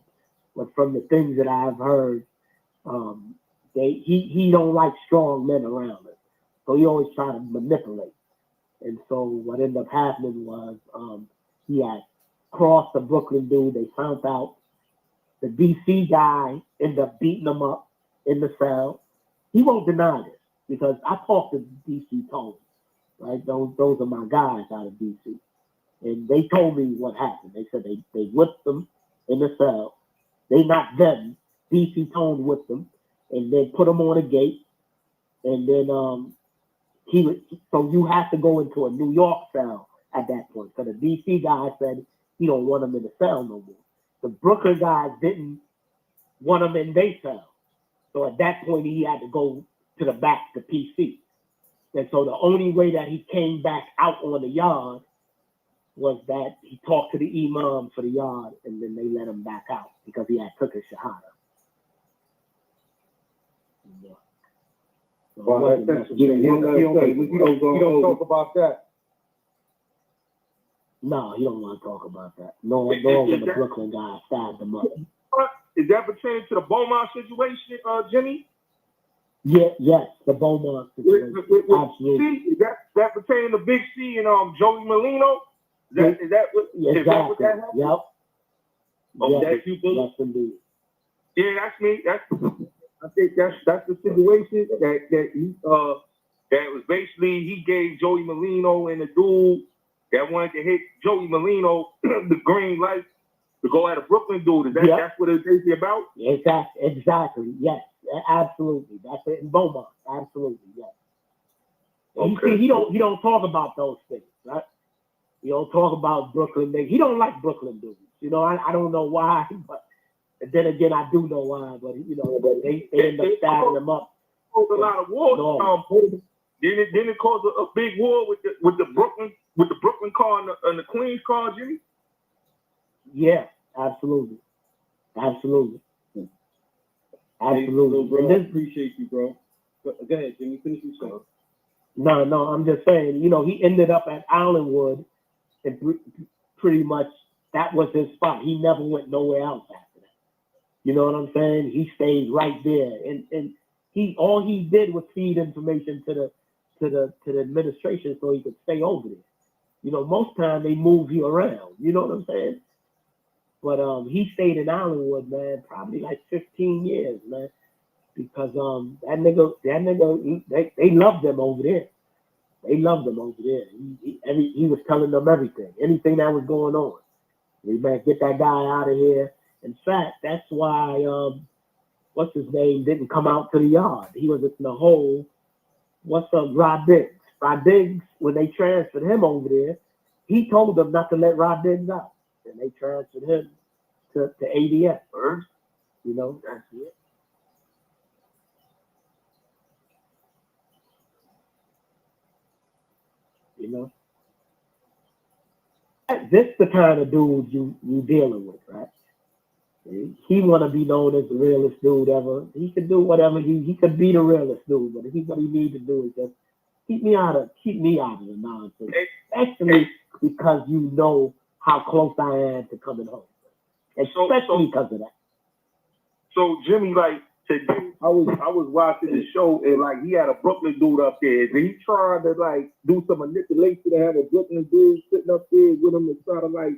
but from the things that I've heard, he don't like strong men around him. So he always try to manipulate. And so what ended up happening was he had crossed the Brooklyn dude. They found out the DC guy ended up beating him up in the cell. He won't deny this because I talked to DC Tone, right? Those are my guys out of DC. And they told me what happened. They said they whipped them in the cell. They not them. DC Tone with them, and then put him on a gate, and then so you have to go into a New York cell at that point. So the DC guy said he don't want him in the cell no more. The Brooklyn guys didn't want him in their cell. So at that point he had to go to the back to PC. And so the only way that he came back out on the yard was that he talked to the imam for the yard, and then they let him back out because he had took his shahada. Yeah. So Well, that's you don't talk about that. No, he don't want to talk about that. No, when the Brooklyn guy stabbed him up. Is that pertaining to the Beaumont situation, Jimmy? Yes, the Beaumont situation. Absolutely. C, that pertaining to Big C and Joey Molino? Is that what that happened? Yep. Oh, yes, that's you, Bullet? Yes, indeed. Yeah, that's me. I think that's the situation that was basically he gave Joey Molino and the dude that wanted to hit Joey Molino the green light to go at a Brooklyn dude. That's what it's basically about? Exactly. Yes, absolutely. That's it in Beaumont. Absolutely. Yes. And Okay. you see, he don't talk about those things, right? He don't talk about Brooklyn niggas. He don't like Brooklyn dudes. You know, I don't know why, but then again, I do know why. But you know, they end up stabbing him up. Caused a lot of war. Didn't it cause a big war with the Brooklyn car and the Queens car, Jimmy? Yeah, absolutely. Hey, bro, I appreciate you, bro. Go ahead, Jimmy. Finish your show. No, I'm just saying. You know, he ended up at Allenwood, and pretty much that was his spot. He never went nowhere else after that. You know what I'm saying? He stayed right there, and all he did was feed information to the administration so he could stay over there. You know, most time they move you around. You know what I'm saying? But he stayed in Allenwood, man, probably like 15 years, man, because that nigga, they loved him over there. They loved him over there. He was telling them anything that was going on. We better get that guy out of here. In fact, that's why what's his name didn't come out to the yard. He was in the hole. What's up, Rod Diggs? Rod Diggs, when they transferred him over there, he told them not to let Rod Diggs out. And they transferred him to ADF first. You know, that's it. You know, this the kind of dude you dealing with, right? He want to be known as the realest dude ever. He could do whatever he could be the realest dude, but what he need to do is just keep me out of the nonsense, especially because you know how close I am to coming home, especially because of that. So Jimmy, like today, I was watching the show and like he had a Brooklyn dude up there. Did he try to like do some manipulation to have a Brooklyn dude sitting up there with him to try to like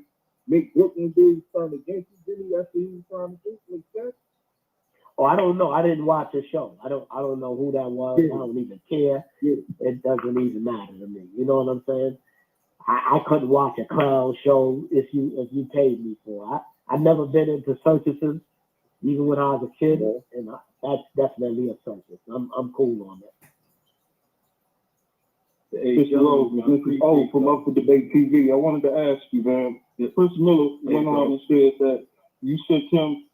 make Brooklyn dudes turn against you, Jimmy? That's what he was trying to do. Make sense? Oh, I don't know. I didn't watch the show. I don't know who that was. Yeah. I don't even care. Yeah. It doesn't even matter to me. You know what I'm saying? I couldn't watch a clown show if you paid me for it. I've never been into circuses, even when I was a kid, and that's definitely a circus. I'm cool on that. Mr. Rose, this is O from Up for Debate TV. I wanted to ask you, man. Chris Miller went on and said that you sent him,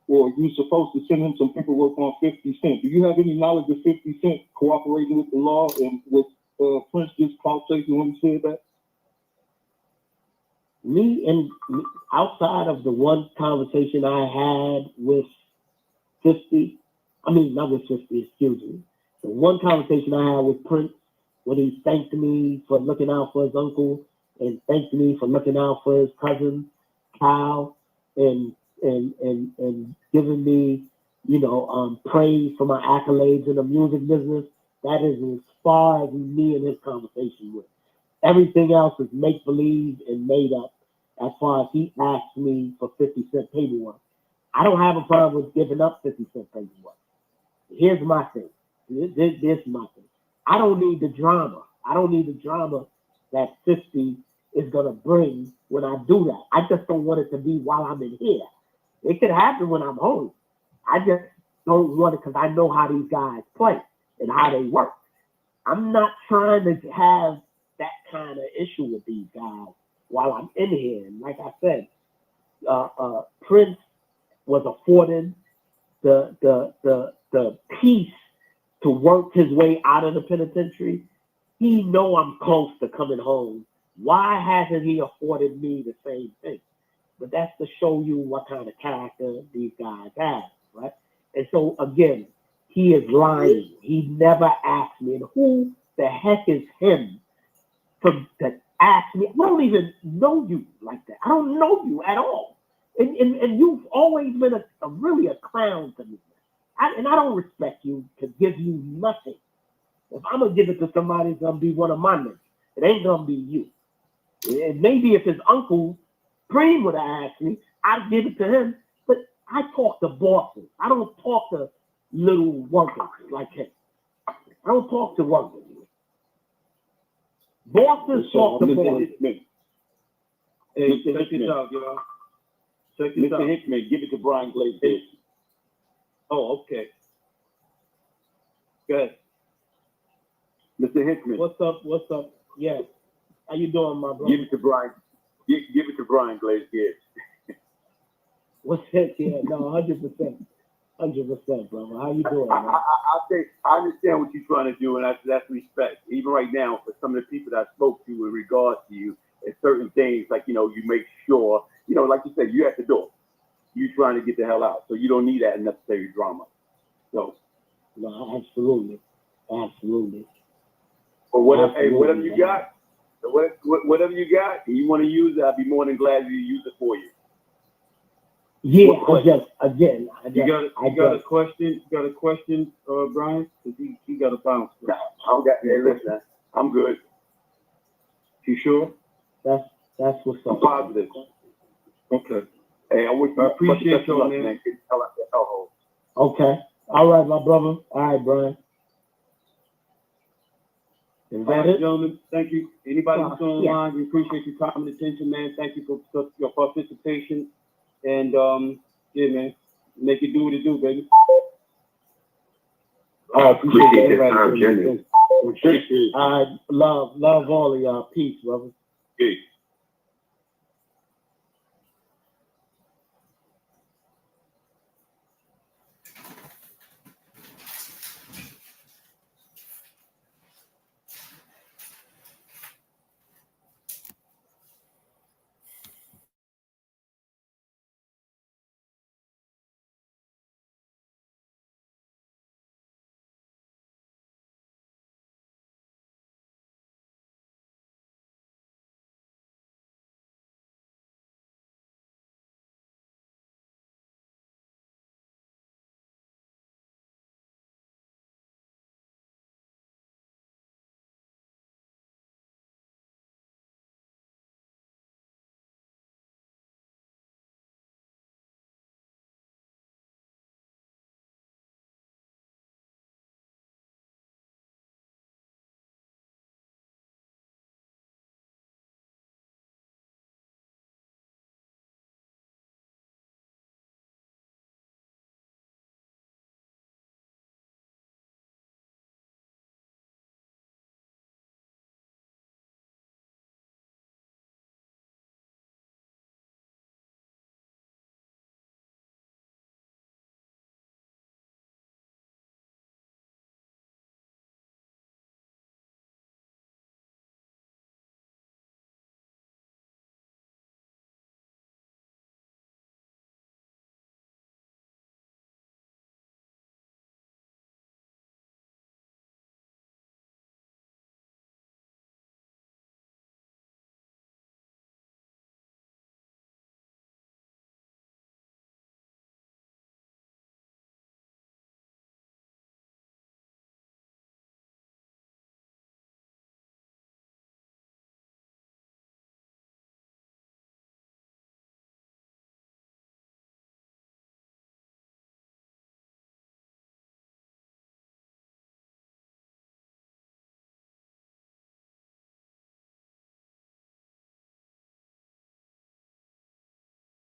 or you supposed to send him some paperwork on 50 Cent. Do you have any knowledge of 50 Cent cooperating with the law and with Prince just conversation when he said that? Me, outside of the one conversation I had with 50, not with 50, excuse me. The one conversation I had with Prince when he thanked me for looking out for his uncle and thanked me for looking out for his cousin, Kyle, and giving me, praise for my accolades in the music business. That is as far as me and his conversation with. Everything else is make-believe and made up as far as he asked me for 50 Cent paperwork. I don't have a problem with giving up 50 Cent paperwork. Here's my thing. This is my thing. I don't need the drama. I don't need the drama that 50 is going to bring when I do that. I just don't want it to be while I'm in here. It could happen when I'm home. I just don't want it because I know how these guys play and how they work. I'm not trying to have that kind of issue with these guys while I'm in here. And like I said, Prince was afforded the peace to work his way out of the penitentiary. He know I'm close to coming home. Why hasn't he afforded me the same thing? But that's to show you what kind of character these guys have, right? And so again, he is lying. He never asked me. And who the heck is him to ask me? I don't even know you like that. I don't know you at all. And you've always been really a clown to me. And I don't respect you to give you nothing. If I'm gonna give it to somebody, it's gonna be one of my niggas. It ain't gonna be you. And maybe if his uncle Preem would have asked me, I'd give it to him. But I talk to bosses. I don't talk to little wunkers like him. I don't talk to wunkers. Bosses talk to bosses. Hey, check this out, y'all. Check this out. Mr. Henchman, give it to Brian Glaze. Oh, okay. Go ahead. Mr. Henchman, What's up? What's up? Yeah. How you doing, my brother? give it to Brian. Give it to Brian Glaze Gibbs. What's that? Yeah, no, 100%. 100%, brother. How you doing, man? I understand what you're trying to do, and that's respect. Even right now, for some of the people that I spoke to in regards to you, and certain things like, you make sure, like you said, you're at the door. You're trying to get the hell out. So you don't need that unnecessary drama. So. No, absolutely. Absolutely. But whatever you got, whatever you got, and you want to use it, I'd be more than glad to use it for you. Yeah, I got a question? You got a question, Brian? Because he got a bounce. No, I don't got. Hey, listen, I'm good. You sure? That's what's up. I'm positive. Okay. Hey, I appreciate y'all, man. Okay. All right, my brother. All right, Brian. Is that it? Gentlemen, thank you. Anybody who's online, we appreciate your time and attention, man. Thank you for your participation. And, yeah, man, make it do what it do, baby. I appreciate your time, Jimmy. All right, love all of y'all. Peace, brother. Peace.